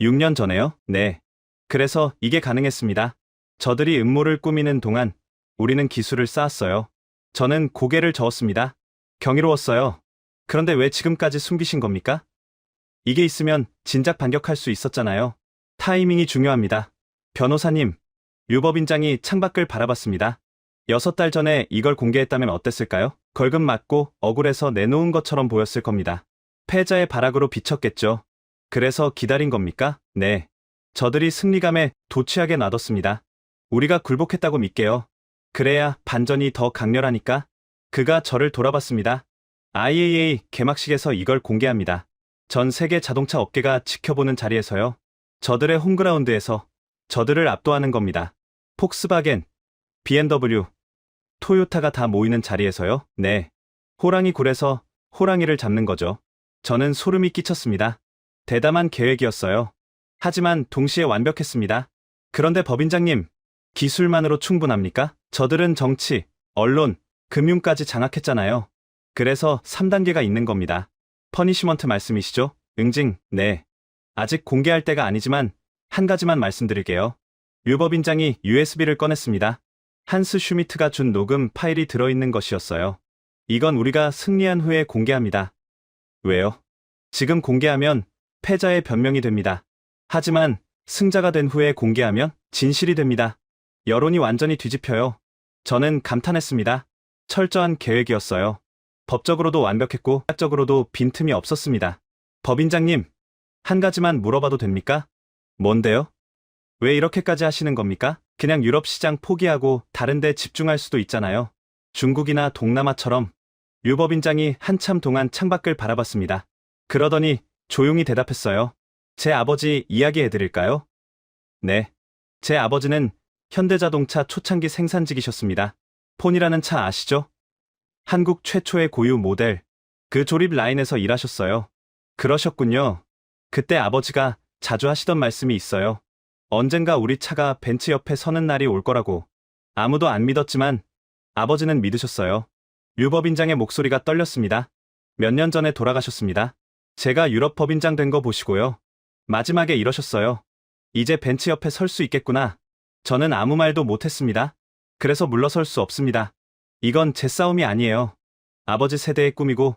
6년 전에요? 네. 그래서 이게 가능했습니다. 저들이 음모를 꾸미는 동안 우리는 기술을 쌓았어요. 저는 고개를 저었습니다. 경이로웠어요. 그런데 왜 지금까지 숨기신 겁니까? 이게 있으면 진작 반격할 수 있었잖아요. 타이밍이 중요합니다. 변호사님, 류법인장이 창밖을 바라봤습니다. 6달 전에 이걸 공개했다면 어땠을까요? 걸금 맞고 억울해서 내놓은 것처럼 보였을 겁니다. 패자의 발악으로 비쳤겠죠. 그래서 기다린 겁니까? 네. 저들이 승리감에 도취하게 놔뒀습니다. 우리가 굴복했다고 믿게요. 그래야 반전이 더 강렬하니까. 그가 저를 돌아봤습니다. IAA 개막식에서 이걸 공개합니다. 전 세계 자동차 업계가 지켜보는 자리에서요. 저들의 홈그라운드에서 저들을 압도하는 겁니다. 폭스바겐, BMW, 토요타가 다 모이는 자리에서요. 네. 호랑이 굴에서 호랑이를 잡는 거죠. 저는 소름이 끼쳤습니다. 대담한 계획이었어요. 하지만 동시에 완벽했습니다. 그런데 법인장님, 기술만으로 충분합니까? 저들은 정치, 언론, 금융까지 장악했잖아요. 그래서 3단계가 있는 겁니다. 퍼니시먼트 말씀이시죠? 응징, 네. 아직 공개할 때가 아니지만 한 가지만 말씀드릴게요. 류법인장이 USB를 꺼냈습니다. 한스 슈미트가 준 녹음 파일이 들어있는 것이었어요. 이건 우리가 승리한 후에 공개합니다. 왜요? 지금 공개하면 패자의 변명이 됩니다. 하지만 승자가 된 후에 공개하면 진실이 됩니다. 여론이 완전히 뒤집혀요. 저는 감탄했습니다. 철저한 계획이었어요. 법적으로도 완벽했고 학적으로도 빈틈이 없었습니다. 법인장님, 한 가지만 물어봐도 됩니까? 뭔데요? 왜 이렇게까지 하시는 겁니까? 그냥 유럽 시장 포기하고 다른 데 집중할 수도 있잖아요. 중국이나 동남아처럼. 류법인장이 한참 동안 창밖을 바라봤습니다. 그러더니 조용히 대답했어요. 제 아버지 이야기해드릴까요? 네. 제 아버지는 현대자동차 초창기 생산직이셨습니다. 폰이라는 차 아시죠? 한국 최초의 고유 모델. 그 조립 라인에서 일하셨어요. 그러셨군요. 그때 아버지가 자주 하시던 말씀이 있어요. 언젠가 우리 차가 벤츠 옆에 서는 날이 올 거라고. 아무도 안 믿었지만 아버지는 믿으셨어요. 류법인장의 목소리가 떨렸습니다. 몇 년 전에 돌아가셨습니다. 제가 유럽 법인장 된 거 보시고요. 마지막에 이러셨어요. 이제 벤츠 옆에 설 수 있겠구나. 저는 아무 말도 못했습니다. 그래서 물러설 수 없습니다. 이건 제 싸움이 아니에요. 아버지 세대의 꿈이고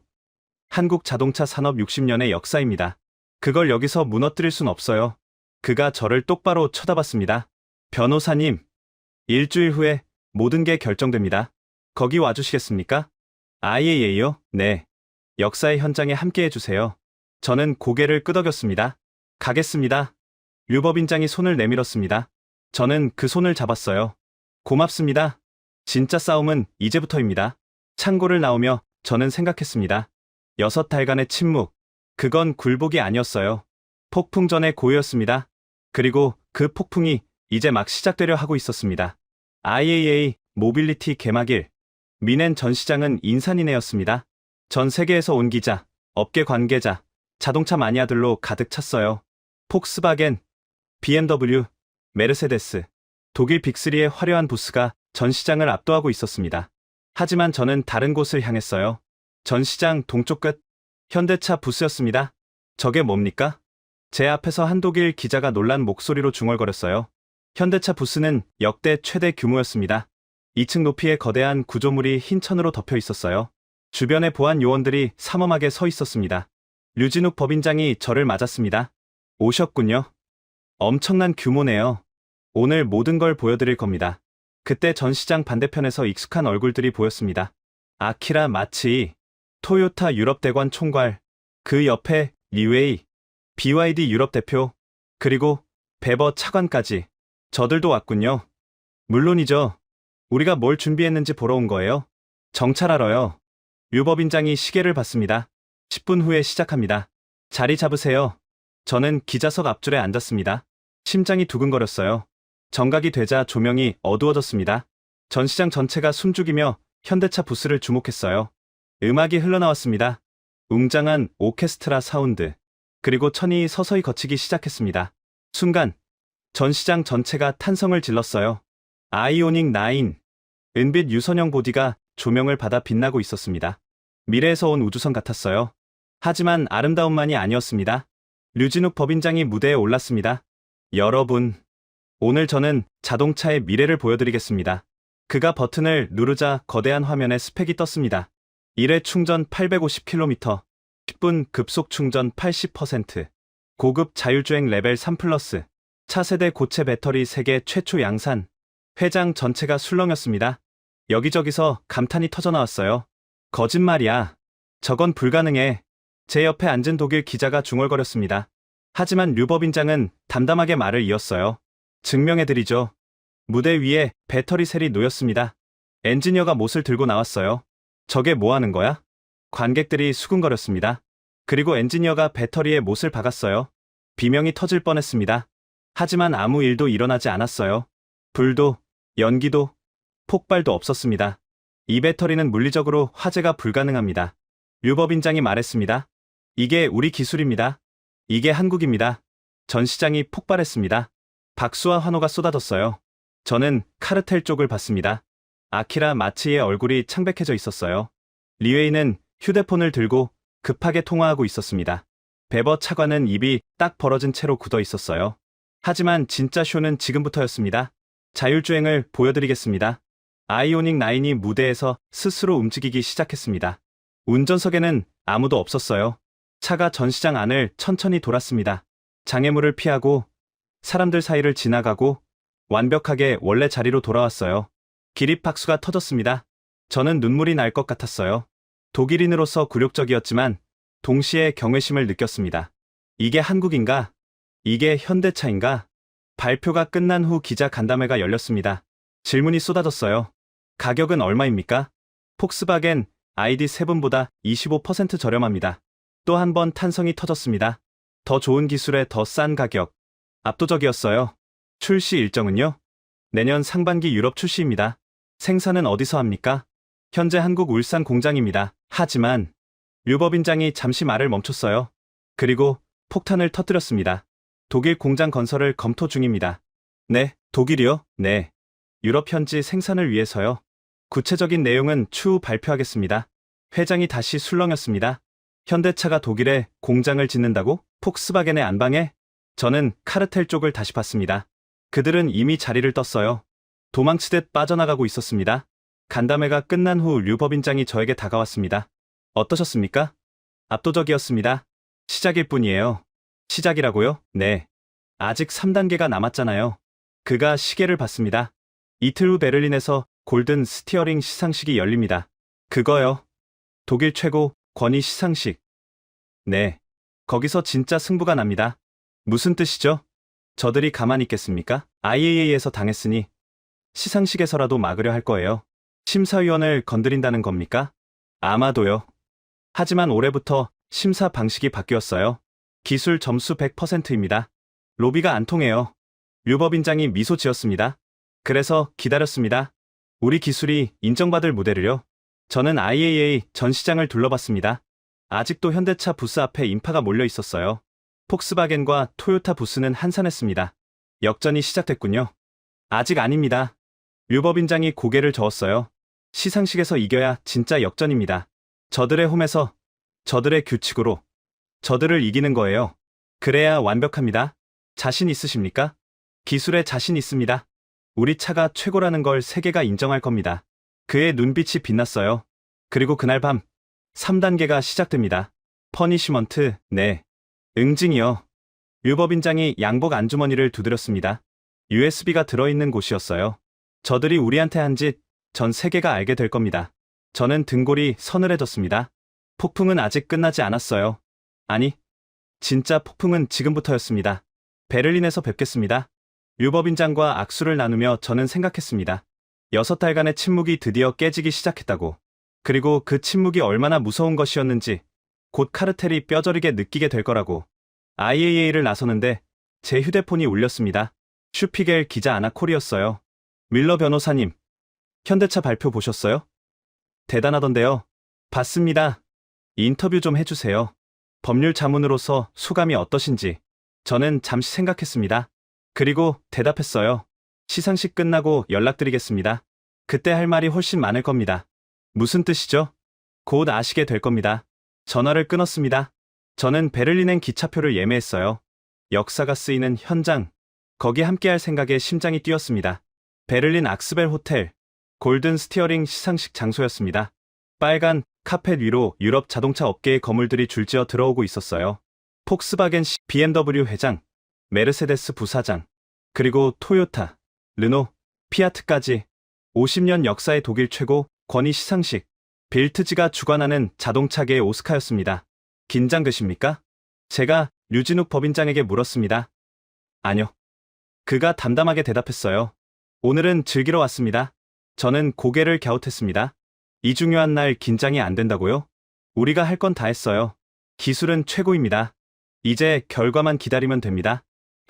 한국 자동차 산업 60년의 역사입니다. 그걸 여기서 무너뜨릴 순 없어요. 그가 저를 똑바로 쳐다봤습니다. 변호사님, 일주일 후에 모든 게 결정됩니다. 거기 와주시겠습니까? IAA요? 네. 역사의 현장에 함께해 주세요. 저는 고개를 끄덕였습니다. 가겠습니다. 류법인장이 손을 내밀었습니다. 저는 그 손을 잡았어요. 고맙습니다. 진짜 싸움은 이제부터입니다. 창고를 나오며 저는 생각했습니다. 6달간의 침묵. 그건 굴복이 아니었어요. 폭풍 전의 고요였습니다. 그리고 그 폭풍이 이제 막 시작되려 하고 있었습니다. IAA 모빌리티 개막일. 미넨 전 시장은 인산인해였습니다. 전 세계에서 온 기자, 업계 관계자, 자동차 마니아들로 가득 찼어요. 폭스바겐, BMW, 메르세데스, 독일 빅3의 화려한 부스가 전 시장을 압도하고 있었습니다. 하지만 저는 다른 곳을 향했어요. 전 시장 동쪽 끝, 현대차 부스였습니다. 저게 뭡니까? 제 앞에서 한 독일 기자가 놀란 목소리로 중얼거렸어요. 현대차 부스는 역대 최대 규모였습니다. 2층 높이의 거대한 구조물이 흰 천으로 덮여 있었어요. 주변에 보안 요원들이 삼엄하게 서 있었습니다. 류진욱 법인장이 저를 맞았습니다. 오셨군요. 엄청난 규모네요. 오늘 모든 걸 보여드릴 겁니다. 그때 전 시장 반대편에서 익숙한 얼굴들이 보였습니다. 아키라 마츠이, 토요타 유럽 대관 총괄, 그 옆에 리웨이, BYD 유럽 대표, 그리고 베버 차관까지. 저들도 왔군요. 물론이죠. 우리가 뭘 준비했는지 보러 온 거예요. 정찰하러요. 류 법인장이 시계를 봤습니다. 10분 후에 시작합니다. 자리 잡으세요. 저는 기자석 앞줄에 앉았습니다. 심장이 두근거렸어요. 정각이 되자 조명이 어두워졌습니다. 전 시장 전체가 숨죽이며 현대차 부스를 주목했어요. 음악이 흘러나왔습니다. 웅장한 오케스트라 사운드. 그리고 천이 서서히 걷히기 시작했습니다. 순간 전 시장 전체가 탄성을 질렀어요. 아이오닉 9, 은빛 유선형 보디가 조명을 받아 빛나고 있었습니다. 미래에서 온 우주선 같았어요. 하지만 아름다움만이 아니었습니다. 류진욱 법인장이 무대에 올랐습니다. 여러분, 오늘 저는 자동차의 미래를 보여드리겠습니다. 그가 버튼을 누르자 거대한 화면에 스펙이 떴습니다. 1회 충전 850km, 10분 급속 충전 80%, 고급 자율주행 레벨 3+, 차세대 고체 배터리 세계 최초 양산. 회장 전체가 술렁였습니다. 여기저기서 감탄이 터져나왔어요. 거짓말이야. 저건 불가능해. 제 옆에 앉은 독일 기자가 중얼거렸습니다. 하지만 류 법인장은 담담하게 말을 이었어요. 증명해드리죠. 무대 위에 배터리 셀이 놓였습니다. 엔지니어가 못을 들고 나왔어요. 저게 뭐 하는 거야? 관객들이 수군거렸습니다. 그리고 엔지니어가 배터리에 못을 박았어요. 비명이 터질 뻔했습니다. 하지만 아무 일도 일어나지 않았어요. 불도, 연기도, 폭발도 없었습니다. 이 배터리는 물리적으로 화재가 불가능합니다. 류 법인장이 말했습니다. 이게 우리 기술입니다. 이게 한국입니다. 전 시장이 폭발했습니다. 박수와 환호가 쏟아졌어요. 저는 카르텔 쪽을 봤습니다. 아키라 마츠의 얼굴이 창백해져 있었어요. 리웨이는 휴대폰을 들고 급하게 통화하고 있었습니다. 베버 차관은 입이 딱 벌어진 채로 굳어 있었어요. 하지만 진짜 쇼는 지금부터였습니다. 자율주행을 보여드리겠습니다. 아이오닉 9이 무대에서 스스로 움직이기 시작했습니다. 운전석에는 아무도 없었어요. 차가 전시장 안을 천천히 돌았습니다. 장애물을 피하고 사람들 사이를 지나가고 완벽하게 원래 자리로 돌아왔어요. 기립박수가 터졌습니다. 저는 눈물이 날 것 같았어요. 독일인으로서 굴욕적이었지만 동시에 경외심을 느꼈습니다. 이게 한국인가? 이게 현대차인가? 발표가 끝난 후 기자 간담회가 열렸습니다. 질문이 쏟아졌어요. 가격은 얼마입니까? 폭스바겐 ID7보다 25% 저렴합니다. 또 한 번 탄성이 터졌습니다. 더 좋은 기술에 더 싼 가격. 압도적이었어요. 출시 일정은요? 내년 상반기 유럽 출시입니다. 생산은 어디서 합니까? 현재 한국 울산 공장입니다. 하지만 류 법인장이 잠시 말을 멈췄어요. 그리고 폭탄을 터뜨렸습니다. 독일 공장 건설을 검토 중입니다. 네, 독일이요? 네. 유럽 현지 생산을 위해서요. 구체적인 내용은 추후 발표하겠습니다. 회장이 다시 술렁였습니다. 현대차가 독일에 공장을 짓는다고? 폭스바겐의 안방에? 저는 카르텔 쪽을 다시 봤습니다. 그들은 이미 자리를 떴어요. 도망치듯 빠져나가고 있었습니다. 간담회가 끝난 후 류 법인장이 저에게 다가왔습니다. 어떠셨습니까? 압도적이었습니다. 시작일 뿐이에요. 시작이라고요? 네. 아직 3단계가 남았잖아요. 그가 시계를 봤습니다. 이틀 후 베를린에서 골든 스티어링 시상식이 열립니다. 그거요. 독일 최고 권위 시상식. 네. 거기서 진짜 승부가 납니다. 무슨 뜻이죠? 저들이 가만히 있겠습니까? IAA에서 당했으니 시상식에서라도 막으려 할 거예요. 심사위원을 건드린다는 겁니까? 아마도요. 하지만 올해부터 심사 방식이 바뀌었어요. 기술 점수 100%입니다. 로비가 안 통해요. 류법인장이 미소 지었습니다. 그래서 기다렸습니다. 우리 기술이 인정받을 무대를요. 저는 IAA 전시장을 둘러봤습니다. 아직도 현대차 부스 앞에 인파가 몰려 있었어요. 폭스바겐과 토요타 부스는 한산했습니다. 역전이 시작됐군요. 아직 아닙니다. 류법인장이 고개를 저었어요. 시상식에서 이겨야 진짜 역전입니다. 저들의 홈에서, 저들의 규칙으로, 저들을 이기는 거예요. 그래야 완벽합니다. 자신 있으십니까? 기술에 자신 있습니다. 우리 차가 최고라는 걸 세계가 인정할 겁니다. 그의 눈빛이 빛났어요. 그리고 그날 밤 3단계가 시작됩니다. 퍼니시먼트, 네. 응징이요. 류법인장이 양복 안주머니를 두드렸습니다. USB가 들어있는 곳이었어요. 저들이 우리한테 한 짓, 전 세계가 알게 될 겁니다. 저는 등골이 서늘해졌습니다. 폭풍은 아직 끝나지 않았어요. 아니, 진짜 폭풍은 지금부터였습니다. 베를린에서 뵙겠습니다. 류법인장과 악수를 나누며 저는 생각했습니다. 6달간의 침묵이 드디어 깨지기 시작했다고. 그리고 그 침묵이 얼마나 무서운 것이었는지 곧 카르텔이 뼈저리게 느끼게 될 거라고. IAA를 나서는데 제 휴대폰이 울렸습니다. 슈피겔 기자 아나콜이었어요. 윌러 변호사님, 현대차 발표 보셨어요? 대단하던데요. 봤습니다. 인터뷰 좀 해주세요. 법률 자문으로서 소감이 어떠신지. 저는 잠시 생각했습니다. 그리고 대답했어요. 시상식 끝나고 연락드리겠습니다. 그때 할 말이 훨씬 많을 겁니다. 무슨 뜻이죠? 곧 아시게 될 겁니다. 전화를 끊었습니다. 저는 베를린행 기차표를 예매했어요. 역사가 쓰이는 현장, 거기 함께할 생각에 심장이 뛰었습니다. 베를린 악스벨 호텔, 골든 스티어링 시상식 장소였습니다. 빨간 카펫 위로 유럽 자동차 업계의 거물들이 줄지어 들어오고 있었어요. 폭스바겐 BMW 회장, 메르세데스 부사장, 그리고 토요타, 르노, 피아트까지 50년 역사의 독일 최고 권위 시상식, 빌트지가 주관하는 자동차계의 오스카였습니다. 긴장되십니까? 제가 류진욱 법인장에게 물었습니다. 아니요. 그가 담담하게 대답했어요. 오늘은 즐기러 왔습니다. 저는 고개를 갸웃했습니다. 이 중요한 날 긴장이 안 된다고요? 우리가 할 건 다 했어요. 기술은 최고입니다. 이제 결과만 기다리면 됩니다.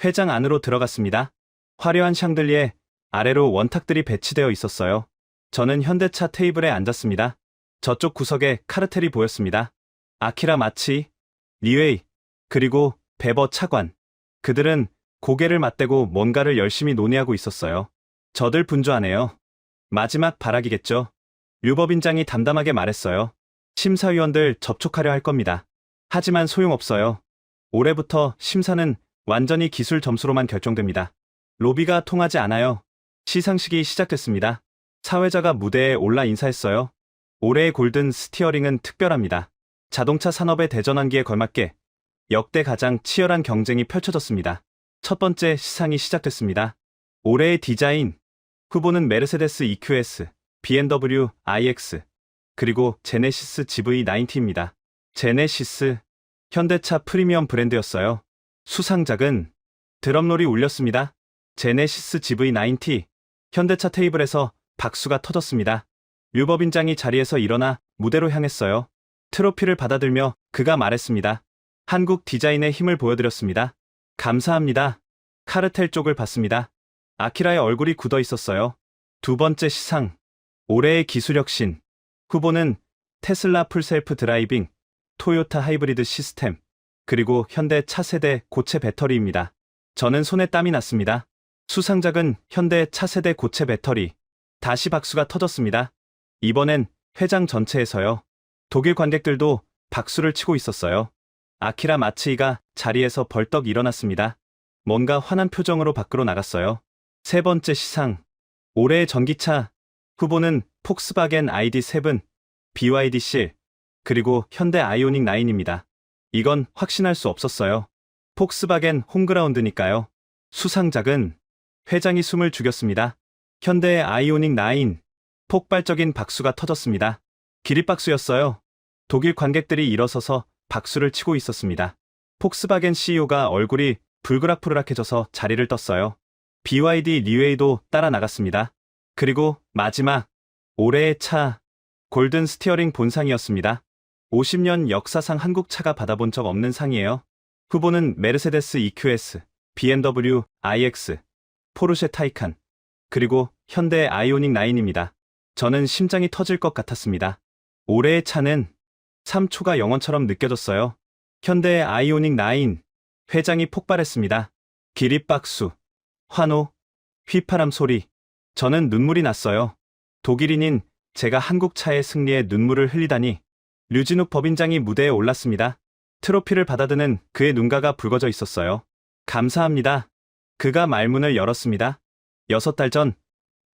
회장 안으로 들어갔습니다. 화려한 샹들리에 아래로 원탁들이 배치되어 있었어요. 저는 현대차 테이블에 앉았습니다. 저쪽 구석에 카르텔이 보였습니다. 아키라 마치, 리웨이, 그리고 베버 차관. 그들은 고개를 맞대고 뭔가를 열심히 논의하고 있었어요. 저들 분주하네요. 마지막 발악이겠죠. 류법인장이 담담하게 말했어요. 심사위원들 접촉하려 할 겁니다. 하지만 소용없어요. 올해부터 심사는 완전히 기술 점수로만 결정됩니다. 로비가 통하지 않아요. 시상식이 시작됐습니다. 사회자가 무대에 올라 인사했어요. 올해의 골든 스티어링은 특별합니다. 자동차 산업의 대전환기에 걸맞게 역대 가장 치열한 경쟁이 펼쳐졌습니다. 첫 번째 시상이 시작됐습니다. 올해의 디자인 후보는 메르세데스 EQS, BMW iX, 그리고 제네시스 GV90입니다. 제네시스, 현대차 프리미엄 브랜드였어요. 수상작은 드럼롤이 울렸습니다. 제네시스 GV90, 현대차 테이블에서 박수가 터졌습니다. 류법인장이 자리에서 일어나 무대로 향했어요. 트로피를 받아들며 그가 말했습니다. 한국 디자인의 힘을 보여드렸습니다. 감사합니다. 카르텔 쪽을 봤습니다. 아키라의 얼굴이 굳어 있었어요. 두 번째 시상, 올해의 기술혁신. 후보는 테슬라 풀셀프 드라이빙, 토요타 하이브리드 시스템, 그리고 현대 차세대 고체 배터리입니다. 저는 손에 땀이 났습니다. 수상작은 현대 차세대 고체 배터리. 다시 박수가 터졌습니다. 이번엔 회장 전체에서요. 독일 관객들도 박수를 치고 있었어요. 아키라 마츠이가 자리에서 벌떡 일어났습니다. 뭔가 화난 표정으로 밖으로 나갔어요. 세 번째 시상, 올해의 전기차. 후보는 폭스바겐 ID7, BYD 실, 그리고 현대 아이오닉 9입니다. 이건 확신할 수 없었어요. 폭스바겐 홈그라운드니까요. 수상작은 회장이 숨을 죽였습니다. 현대의 아이오닉 9, 폭발적인 박수가 터졌습니다. 기립박수였어요. 독일 관객들이 일어서서 박수를 치고 있었습니다. 폭스바겐 CEO가 얼굴이 불그락불락해져서 자리를 떴어요. BYD 리웨이도 따라 나갔습니다. 그리고 마지막, 올해의 차, 골든 스티어링 본상이었습니다. 50년 역사상 한국 차가 받아본 적 없는 상이에요. 후보는 메르세데스 EQS, BMW iX, 포르쉐 타이칸, 그리고 현대 아이오닉 9입니다. 저는 심장이 터질 것 같았습니다. 올해의 차는 3초가 영원처럼 느껴졌어요. 현대 아이오닉 9, 회장이 폭발했습니다. 기립박수, 환호, 휘파람 소리. 저는 눈물이 났어요. 독일인인 제가 한국 차의 승리에 눈물을 흘리다니. 류진욱 법인장이 무대에 올랐습니다. 트로피를 받아드는 그의 눈가가 붉어져 있었어요. 감사합니다. 그가 말문을 열었습니다. 6달 전,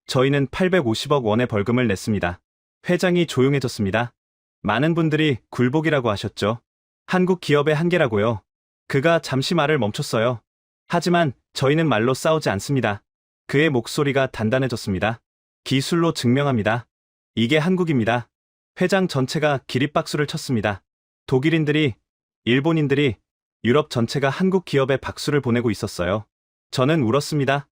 저희는 850억 원의 벌금을 냈습니다. 회장이 조용해졌습니다. 많은 분들이 굴복이라고 하셨죠. 한국 기업의 한계라고요. 그가 잠시 말을 멈췄어요. 하지만 저희는 말로 싸우지 않습니다. 그의 목소리가 단단해졌습니다. 기술로 증명합니다. 이게 한국입니다. 회장 전체가 기립박수를 쳤습니다. 독일인들이, 일본인들이, 유럽 전체가 한국 기업에 박수를 보내고 있었어요. 저는 울었습니다.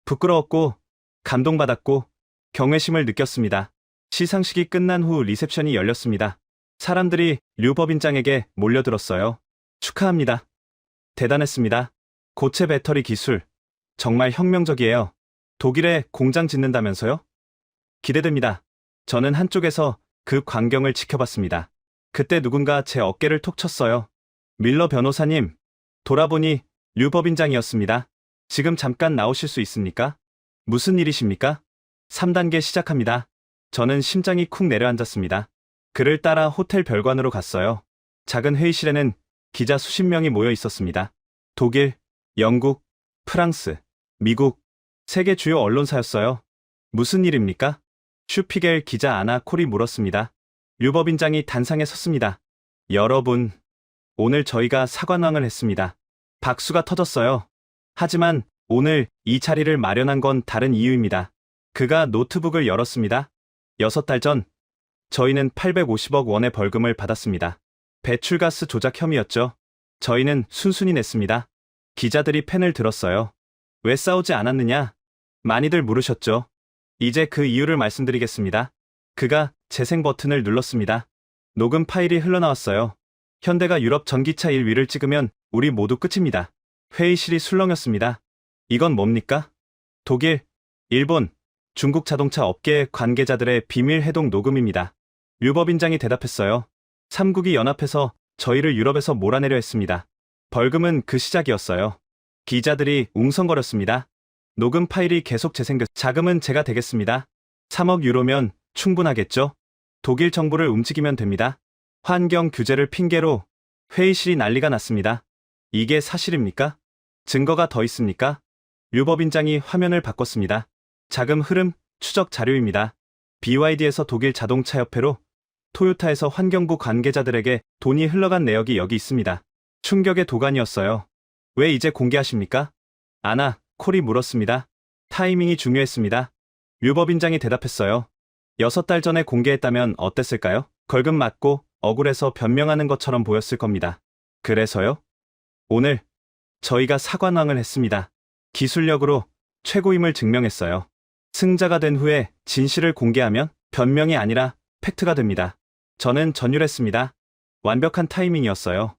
부끄러웠고, 감동받았고, 경외심을 느꼈습니다. 시상식이 끝난 후 리셉션이 열렸습니다. 사람들이 류 법인장에게 몰려들었어요. 축하합니다. 대단했습니다. 고체 배터리 기술, 정말 혁명적이에요. 독일에 공장 짓는다면서요? 기대됩니다. 저는 한쪽에서 그 광경을 지켜봤습니다. 그때 누군가 제 어깨를 톡 쳤어요. 밀러 변호사님, 돌아보니 류 법인장이었습니다. 지금 잠깐 나오실 수 있습니까? 무슨 일이십니까? 3단계 시작합니다. 저는 심장이 쿵 내려앉았습니다. 그를 따라 호텔 별관으로 갔어요. 작은 회의실에는 기자 수십 명이 모여 있었습니다. 독일, 영국, 프랑스, 미국, 세계 주요 언론사였어요. 무슨 일입니까? 슈피겔 기자 아나 콜이 물었습니다. 류 법인장이 단상에 섰습니다. 여러분, 오늘 저희가 사관왕을 했습니다. 박수가 터졌어요. 하지만 오늘 이 자리를 마련한 건 다른 이유입니다. 그가 노트북을 열었습니다. 6달 전, 저희는 850억 원의 벌금을 받았습니다. 배출가스 조작 혐의였죠. 저희는 순순히 냈습니다. 기자들이 펜을 들었어요. 왜 싸우지 않았느냐? 많이들 물으셨죠. 이제 그 이유를 말씀드리겠습니다. 그가 재생 버튼을 눌렀습니다. 녹음 파일이 흘러나왔어요. 현대가 유럽 전기차 1위를 찍으면 우리 모두 끝입니다. 회의실이 술렁였습니다. 이건 뭡니까? 독일, 일본, 중국 자동차 업계 관계자들의 비밀 해동 녹음입니다. 류 법인장이 대답했어요. 3국이 연합해서 저희를 유럽에서 몰아내려 했습니다. 벌금은 그 시작이었어요. 기자들이 웅성거렸습니다. 녹음 파일이 계속 자금은 제가 되겠습니다. 3억 유로면 충분하겠죠? 독일 정부를 움직이면 됩니다. 환경 규제를 핑계로 회의실이 난리가 났습니다. 이게 사실입니까? 증거가 더 있습니까? 류 법인장이 화면을 바꿨습니다. 자금 흐름 추적 자료입니다. BYD에서 독일 자동차 협회로, 토요타에서 환경부 관계자들에게 돈이 흘러간 내역이 여기 있습니다. 충격의 도가니였어요. 왜 이제 공개하십니까? 아나 콜이 물었습니다. 타이밍이 중요했습니다. 류 법인장이 대답했어요. 6달 전에 공개했다면 어땠을까요? 걸금 맞고 억울해서 변명하는 것처럼 보였을 겁니다. 그래서요? 오늘 저희가 사관왕을 했습니다. 기술력으로 최고임을 증명했어요. 승자가 된 후에 진실을 공개하면 변명이 아니라 팩트가 됩니다. 저는 전율했습니다. 완벽한 타이밍이었어요.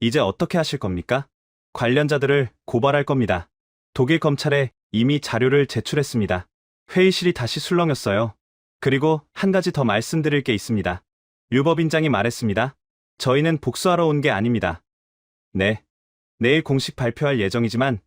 이제 어떻게 하실 겁니까? 관련자들을 고발할 겁니다. 독일 검찰에 이미 자료를 제출했습니다. 회의실이 다시 술렁였어요. 그리고 한 가지 더 말씀드릴 게 있습니다. 류 법인장이 말했습니다. 저희는 복수하러 온 게 아닙니다. 네. 내일 공식 발표할 예정이지만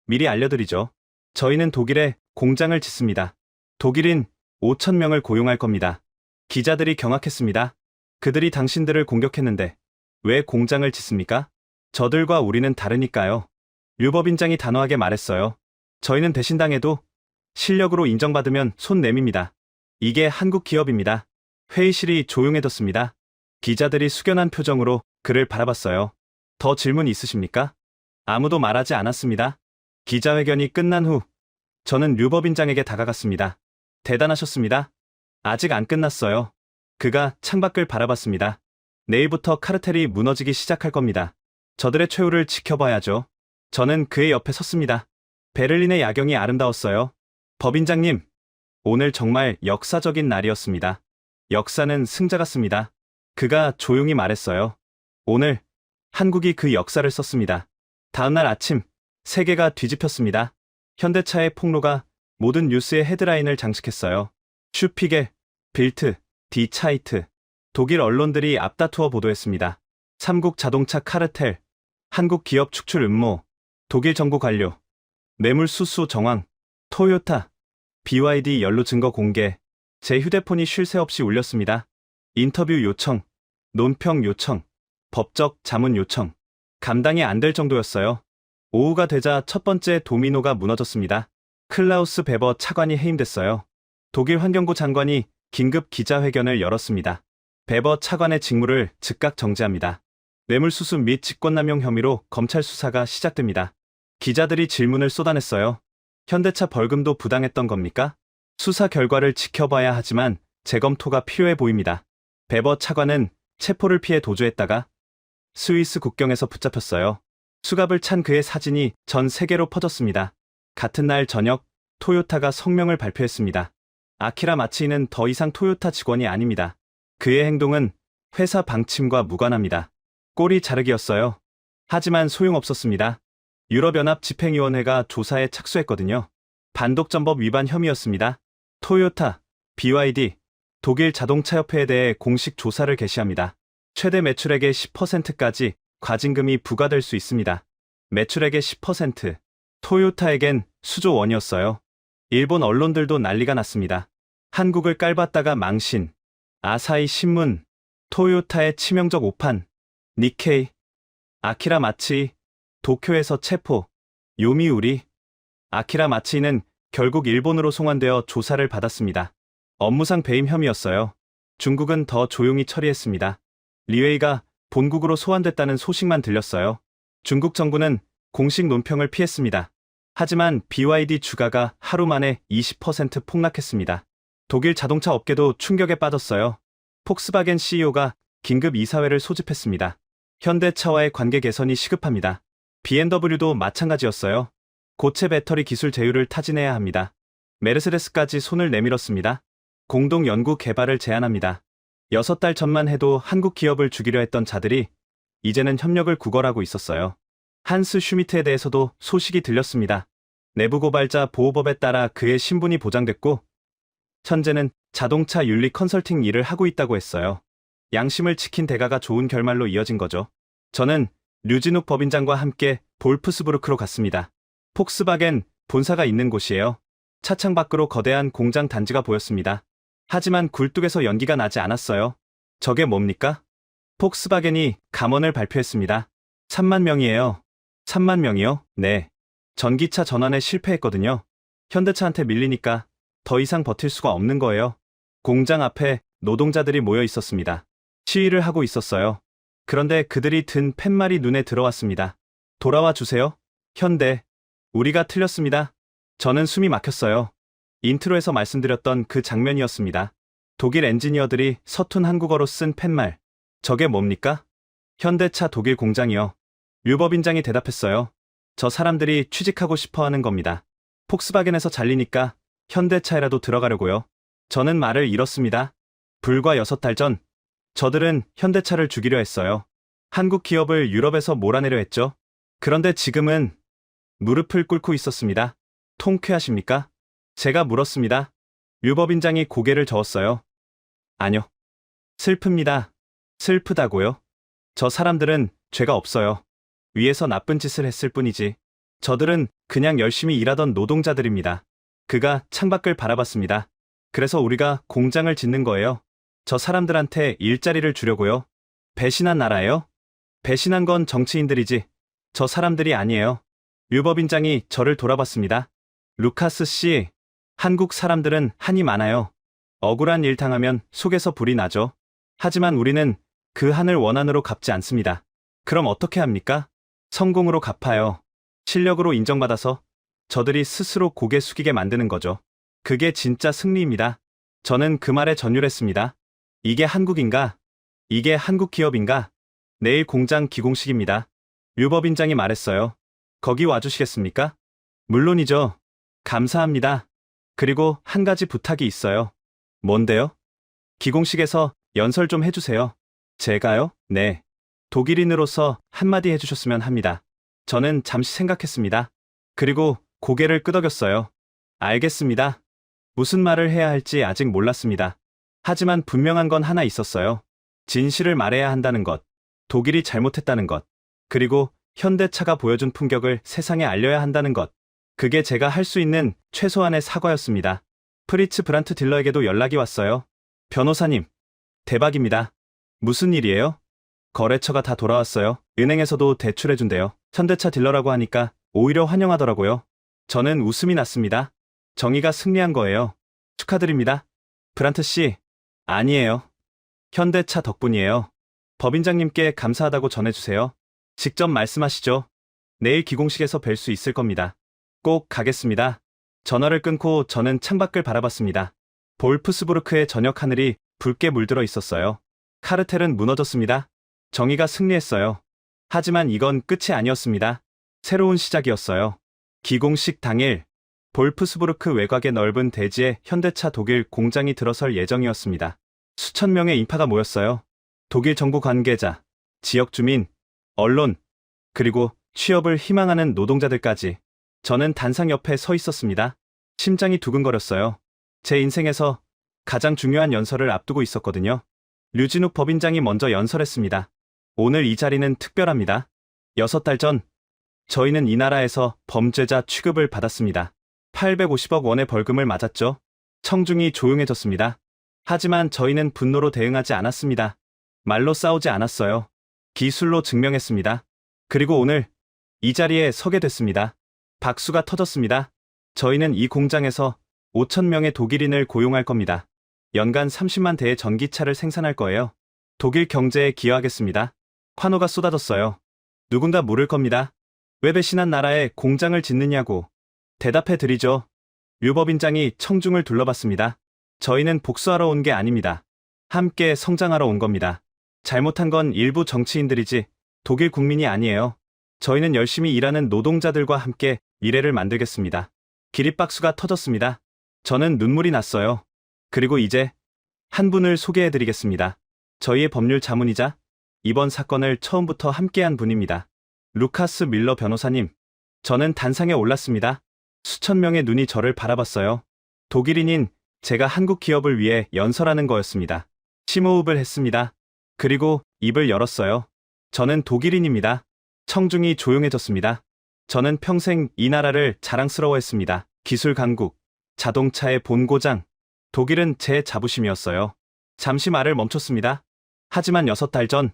미리 알려드리죠. 저희는 독일에 공장을 짓습니다. 독일인 5,000명을 고용할 겁니다. 기자들이 경악했습니다. 그들이 당신들을 공격했는데 왜 공장을 짓습니까? 저들과 우리는 다르니까요. 류 법인장이 단호하게 말했어요. 저희는 배신당해도 실력으로 인정받으면 손 내밉니다. 이게 한국 기업입니다. 회의실이 조용해졌습니다. 기자들이 숙연한 표정으로 그를 바라봤어요. 더 질문 있으십니까? 아무도 말하지 않았습니다. 기자회견이 끝난 후 저는 류 법인장에게 다가갔습니다. 대단하셨습니다. 아직 안 끝났어요. 그가 창밖을 바라봤습니다. 내일부터 카르텔이 무너지기 시작할 겁니다. 저들의 최후를 지켜봐야죠. 저는 그의 옆에 섰습니다. 베를린의 야경이 아름다웠어요. 법인장님, 오늘 정말 역사적인 날이었습니다. 역사는 승자 같습니다. 그가 조용히 말했어요. 오늘 한국이 그 역사를 썼습니다. 다음날 아침, 세계가 뒤집혔습니다. 현대차의 폭로가 모든 뉴스의 헤드라인을 장식했어요. 슈피겔, 빌트, 디 차이트. 독일 언론들이 앞다투어 보도했습니다. 삼국 자동차 카르텔, 한국 기업 축출 음모, 독일 정부 관료, 뇌물 수수 정황, 토요타, BYD 연루 증거 공개. 제 휴대폰이 쉴 새 없이 울렸습니다. 인터뷰 요청, 논평 요청, 법적 자문 요청. 감당이 안 될 정도였어요. 오후가 되자 첫 번째 도미노가 무너졌습니다. 클라우스 베버 차관이 해임됐어요. 독일 환경부 장관이 긴급 기자회견을 열었습니다. 베버 차관의 직무를 즉각 정지합니다. 뇌물수수 및 직권남용 혐의로 검찰 수사가 시작됩니다. 기자들이 질문을 쏟아냈어요. 현대차 벌금도 부당했던 겁니까? 수사 결과를 지켜봐야 하지만 재검토가 필요해 보입니다. 베버 차관은 체포를 피해 도주했다가 스위스 국경에서 붙잡혔어요. 수갑을 찬 그의 사진이 전 세계로 퍼졌습니다. 같은 날 저녁, 토요타가 성명을 발표했습니다. 아키라 마치이는 더 이상 토요타 직원이 아닙니다. 그의 행동은 회사 방침과 무관합니다. 꼬리 자르기였어요. 하지만 소용없었습니다. 유럽연합 집행위원회가 조사에 착수했거든요. 반독점법 위반 혐의였습니다. 토요타, BYD, 독일 자동차협회에 대해 공식 조사를 개시합니다. 최대 매출액의 10%까지 과징금이 부과될 수 있습니다. 매출액의 10%. 토요타에겐 수조 원이었어요. 일본 언론들도 난리가 났습니다. 한국을 깔봤다가 망신. 아사히 신문. 토요타의 치명적 오판. 니케이. 아키라 마치이. 도쿄에서 체포. 요미우리. 아키라 마치이는 결국 일본으로 송환되어 조사를 받았습니다. 업무상 배임 혐의였어요. 중국은 더 조용히 처리했습니다. 리웨이가 본국으로 소환됐다는 소식만 들렸어요. 중국 정부는 공식 논평을 피했습니다. 하지만 BYD 주가가 하루 만에 20% 폭락했습니다. 독일 자동차 업계도 충격에 빠졌어요. 폭스바겐 CEO가 긴급 이사회를 소집했습니다. 현대차와의 관계 개선이 시급합니다. BMW도 마찬가지였어요. 고체 배터리 기술 제휴를 타진해야 합니다. 메르세데스까지 손을 내밀었습니다. 공동 연구 개발을 제안합니다. 6달 전만 해도 한국 기업을 죽이려 했던 자들이 이제는 협력을 구걸하고 있었어요. 한스 슈미트에 대해서도 소식이 들렸습니다. 내부 고발자 보호법에 따라 그의 신분이 보장됐고 현재는 자동차 윤리 컨설팅 일을 하고 있다고 했어요. 양심을 지킨 대가가 좋은 결말로 이어진 거죠. 저는 류진욱 법인장과 함께 볼프스부르크로 갔습니다. 폭스바겐 본사가 있는 곳이에요. 차창 밖으로 거대한 공장 단지가 보였습니다. 하지만 굴뚝에서 연기가 나지 않았어요. 저게 뭡니까? 폭스바겐이 감원을 발표했습니다. 3만 명이에요. 3만 명이요? 네. 전기차 전환에 실패했거든요. 현대차한테 밀리니까 더 이상 버틸 수가 없는 거예요. 공장 앞에 노동자들이 모여 있었습니다. 시위를 하고 있었어요. 그런데 그들이 든 팻말이 눈에 들어왔습니다. 돌아와 주세요. 현대. 우리가 틀렸습니다. 저는 숨이 막혔어요. 인트로에서 말씀드렸던 그 장면이었습니다. 독일 엔지니어들이 서툰 한국어로 쓴 팻말. 저게 뭡니까? 현대차 독일 공장이요. 류법인장이 대답했어요. 저 사람들이 취직하고 싶어 하는 겁니다. 폭스바겐에서 잘리니까 현대차에라도 들어가려고요. 저는 말을 잃었습니다. 불과 6달 전, 저들은 현대차를 죽이려 했어요. 한국 기업을 유럽에서 몰아내려 했죠. 그런데 지금은 무릎을 꿇고 있었습니다. 통쾌하십니까? 제가 물었습니다. 류법인장이 고개를 저었어요. 아뇨. 슬픕니다. 슬프다고요? 저 사람들은 죄가 없어요. 위에서 나쁜 짓을 했을 뿐이지. 저들은 그냥 열심히 일하던 노동자들입니다. 그가 창밖을 바라봤습니다. 그래서 우리가 공장을 짓는 거예요. 저 사람들한테 일자리를 주려고요. 배신한 나라예요? 배신한 건 정치인들이지. 저 사람들이 아니에요. 류법인장이 저를 돌아봤습니다. 루카스 씨, 한국 사람들은 한이 많아요. 억울한 일 당하면 속에서 불이 나죠. 하지만 우리는 그 한을 원한으로 갚지 않습니다. 그럼 어떻게 합니까? 성공으로 갚아요. 실력으로 인정받아서 저들이 스스로 고개 숙이게 만드는 거죠. 그게 진짜 승리입니다. 저는 그 말에 전율했습니다. 이게 한국인가? 이게 한국 기업인가? 내일 공장 기공식입니다. 류법인장이 말했어요. 거기 와주시겠습니까? 물론이죠. 감사합니다. 그리고 한 가지 부탁이 있어요. 뭔데요? 기공식에서 연설 좀 해주세요. 제가요? 네. 독일인으로서 한마디 해주셨으면 합니다. 저는 잠시 생각했습니다. 그리고 고개를 끄덕였어요. 알겠습니다. 무슨 말을 해야 할지 아직 몰랐습니다. 하지만 분명한 건 하나 있었어요. 진실을 말해야 한다는 것, 독일이 잘못했다는 것, 그리고 현대차가 보여준 품격을 세상에 알려야 한다는 것. 그게 제가 할 수 있는 최소한의 사과였습니다. 프리츠 브란트 딜러에게도 연락이 왔어요. 변호사님, 대박입니다. 무슨 일이에요? 거래처가 다 돌아왔어요. 은행에서도 대출해준대요. 현대차 딜러라고 하니까 오히려 환영하더라고요. 저는 웃음이 났습니다. 정의가 승리한 거예요. 축하드립니다. 브란트 씨, 아니에요. 현대차 덕분이에요. 법인장님께 감사하다고 전해주세요. 직접 말씀하시죠. 내일 기공식에서 뵐 수 있을 겁니다. 꼭 가겠습니다. 전화를 끊고 저는 창밖을 바라봤습니다. 볼프스부르크의 저녁 하늘이 붉게 물들어 있었어요. 카르텔은 무너졌습니다. 정의가 승리했어요. 하지만 이건 끝이 아니었습니다. 새로운 시작이었어요. 기공식 당일, 볼프스부르크 외곽의 넓은 대지에 현대차 독일 공장이 들어설 예정이었습니다. 수천 명의 인파가 모였어요. 독일 정부 관계자, 지역 주민, 언론, 그리고 취업을 희망하는 노동자들까지. 저는 단상 옆에 서 있었습니다. 심장이 두근거렸어요. 제 인생에서 가장 중요한 연설을 앞두고 있었거든요. 류진욱 법인장이 먼저 연설했습니다. 오늘 이 자리는 특별합니다. 6달 전, 저희는 이 나라에서 범죄자 취급을 받았습니다. 850억 원의 벌금을 맞았죠. 청중이 조용해졌습니다. 하지만 저희는 분노로 대응하지 않았습니다. 말로 싸우지 않았어요. 기술로 증명했습니다. 그리고 오늘 이 자리에 서게 됐습니다. 박수가 터졌습니다. 저희는 이 공장에서 5천 명의 독일인을 고용할 겁니다. 연간 30만 대의 전기차를 생산할 거예요. 독일 경제에 기여하겠습니다. 환호가 쏟아졌어요. 누군가 물을 겁니다. 왜 배신한 나라에 공장을 짓느냐고. 대답해 드리죠. 류법인장이 청중을 둘러봤습니다. 저희는 복수하러 온 게 아닙니다. 함께 성장하러 온 겁니다. 잘못한 건 일부 정치인들이지 독일 국민이 아니에요. 저희는 열심히 일하는 노동자들과 함께 미래를 만들겠습니다. 기립박수가 터졌습니다. 저는 눈물이 났어요. 그리고 이제 한 분을 소개해드리겠습니다. 저희의 법률 자문이자 이번 사건을 처음부터 함께한 분입니다. 루카스 밀러 변호사님. 저는 단상에 올랐습니다. 수천 명의 눈이 저를 바라봤어요. 독일인인 제가 한국 기업을 위해 연설하는 거였습니다. 심호흡을 했습니다. 그리고 입을 열었어요. 저는 독일인입니다. 청중이 조용해졌습니다. 저는 평생 이 나라를 자랑스러워했습니다. 기술 강국, 자동차의 본고장. 독일은 제 자부심이었어요. 잠시 말을 멈췄습니다. 하지만 6달 전,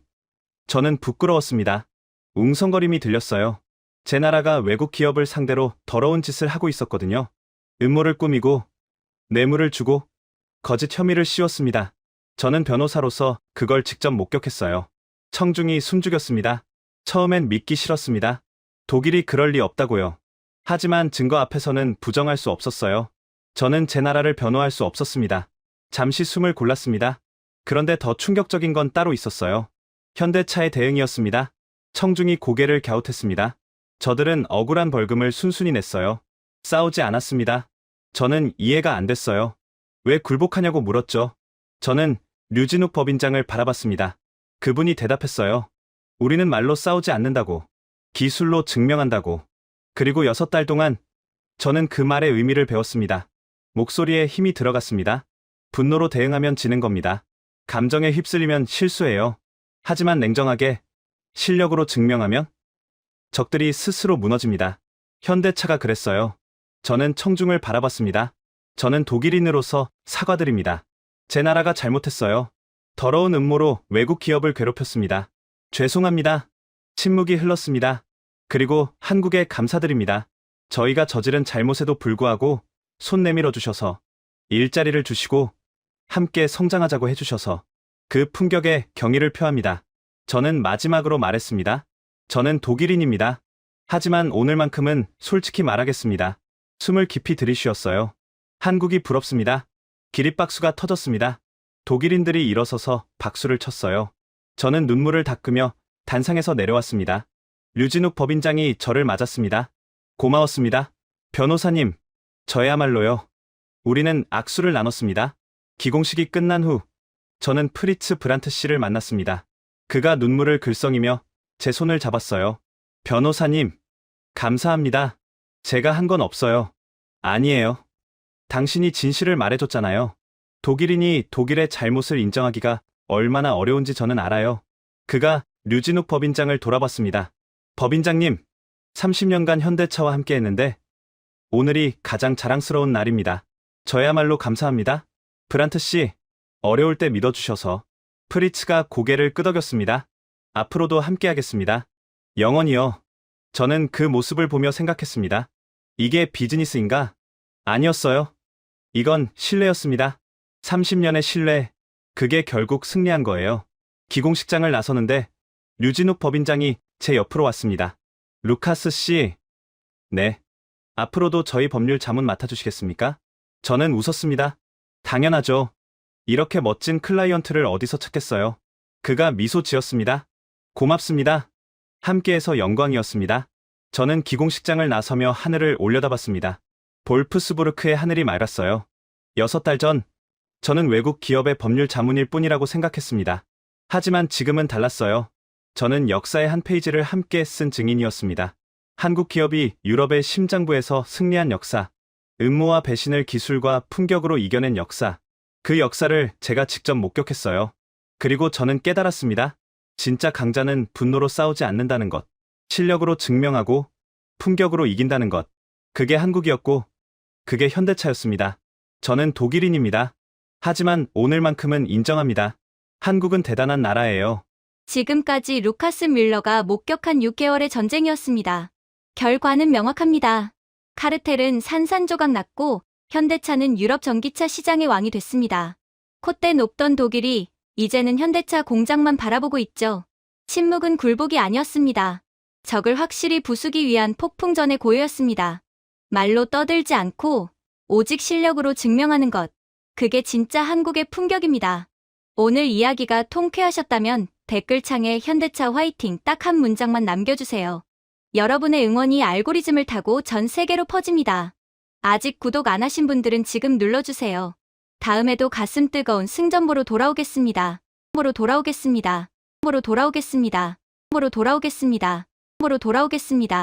저는 부끄러웠습니다. 웅성거림이 들렸어요. 제 나라가 외국 기업을 상대로 더러운 짓을 하고 있었거든요. 음모를 꾸미고, 뇌물을 주고, 거짓 혐의를 씌웠습니다. 저는 변호사로서 그걸 직접 목격했어요. 청중이 숨죽였습니다. 처음엔 믿기 싫었습니다. 독일이 그럴 리 없다고요. 하지만 증거 앞에서는 부정할 수 없었어요. 저는 제 나라를 변호할 수 없었습니다. 잠시 숨을 골랐습니다. 그런데 더 충격적인 건 따로 있었어요. 현대차의 대응이었습니다. 청중이 고개를 갸웃했습니다. 저들은 억울한 벌금을 순순히 냈어요. 싸우지 않았습니다. 저는 이해가 안 됐어요. 왜 굴복하냐고 물었죠. 저는 류진욱 법인장을 바라봤습니다. 그분이 대답했어요. 우리는 말로 싸우지 않는다고. 기술로 증명한다고. 그리고 6달 동안 저는 그 말의 의미를 배웠습니다. 목소리에 힘이 들어갔습니다. 분노로 대응하면 지는 겁니다. 감정에 휩쓸리면 실수해요. 하지만 냉정하게, 실력으로 증명하면 적들이 스스로 무너집니다. 현대차가 그랬어요. 저는 청중을 바라봤습니다. 저는 독일인으로서 사과드립니다. 제 나라가 잘못했어요. 더러운 음모로 외국 기업을 괴롭혔습니다. 죄송합니다. 침묵이 흘렀습니다. 그리고 한국에 감사드립니다. 저희가 저지른 잘못에도 불구하고 손 내밀어 주셔서, 일자리를 주시고 함께 성장하자고 해주셔서 그 품격에 경의를 표합니다. 저는 마지막으로 말했습니다. 저는 독일인입니다. 하지만 오늘만큼은 솔직히 말하겠습니다. 숨을 깊이 들이쉬었어요. 한국이 부럽습니다. 기립박수가 터졌습니다. 독일인들이 일어서서 박수를 쳤어요. 저는 눈물을 닦으며 단상에서 내려왔습니다. 류진욱 법인장이 저를 맞았습니다. 고마웠습니다. 변호사님, 저야말로요. 우리는 악수를 나눴습니다. 기공식이 끝난 후 저는 프리츠 브란트 씨를 만났습니다. 그가 눈물을 글썽이며 제 손을 잡았어요. 변호사님, 감사합니다. 제가 한 건 없어요. 아니에요. 당신이 진실을 말해줬잖아요. 독일인이 독일의 잘못을 인정하기가 얼마나 어려운지 저는 알아요. 그가 류진욱 법인장을 돌아봤습니다. 법인장님, 30년간 현대차와 함께 했는데 오늘이 가장 자랑스러운 날입니다. 저야말로 감사합니다. 브란트 씨, 어려울 때 믿어주셔서. 프리츠가 고개를 끄덕였습니다. 앞으로도 함께하겠습니다. 영원히요. 저는 그 모습을 보며 생각했습니다. 이게 비즈니스인가? 아니었어요. 이건 신뢰였습니다. 30년의 신뢰, 그게 결국 승리한 거예요. 기공식장을 나서는데 류진욱 법인장이 제 옆으로 왔습니다. 루카스 씨. 네. 앞으로도 저희 법률 자문 맡아주시겠습니까? 저는 웃었습니다. 당연하죠. 이렇게 멋진 클라이언트를 어디서 찾겠어요. 그가 미소 지었습니다. 고맙습니다. 함께해서 영광이었습니다. 저는 기공식장을 나서며 하늘을 올려다봤습니다. 볼프스부르크의 하늘이 맑았어요. 6달 전, 저는 외국 기업의 법률 자문일 뿐이라고 생각했습니다. 하지만 지금은 달랐어요. 저는 역사의 한 페이지를 함께 쓴 증인이었습니다. 한국 기업이 유럽의 심장부에서 승리한 역사, 음모와 배신을 기술과 품격으로 이겨낸 역사, 그 역사를 제가 직접 목격했어요. 그리고 저는 깨달았습니다. 진짜 강자는 분노로 싸우지 않는다는 것, 실력으로 증명하고 품격으로 이긴다는 것. 그게 한국이었고, 그게 현대차였습니다. 저는 독일인입니다. 하지만 오늘만큼은 인정합니다. 한국은 대단한 나라예요. 지금까지 루카스 뮬러가 목격한 6개월의 전쟁이었습니다. 결과는 명확합니다. 카르텔은 산산조각 났고 현대차는 유럽 전기차 시장의 왕이 됐습니다. 콧대 높던 독일이 이제는 현대차 공장만 바라보고 있죠. 침묵은 굴복이 아니었습니다. 적을 확실히 부수기 위한 폭풍전의 고요였습니다. 말로 떠들지 않고 오직 실력으로 증명하는 것. 그게 진짜 한국의 품격입니다. 오늘 이야기가 통쾌하셨다면 댓글창에 현대차 화이팅 딱 한 문장만 남겨주세요. 여러분의 응원이 알고리즘을 타고 전 세계로 퍼집니다. 아직 구독 안 하신 분들은 지금 눌러주세요. 다음에도 가슴 뜨거운 승전보로 돌아오겠습니다. 보로 돌아오겠습니다. 보로 돌아오겠습니다. 보로 돌아오겠습니다. 보로 돌아오겠습니다.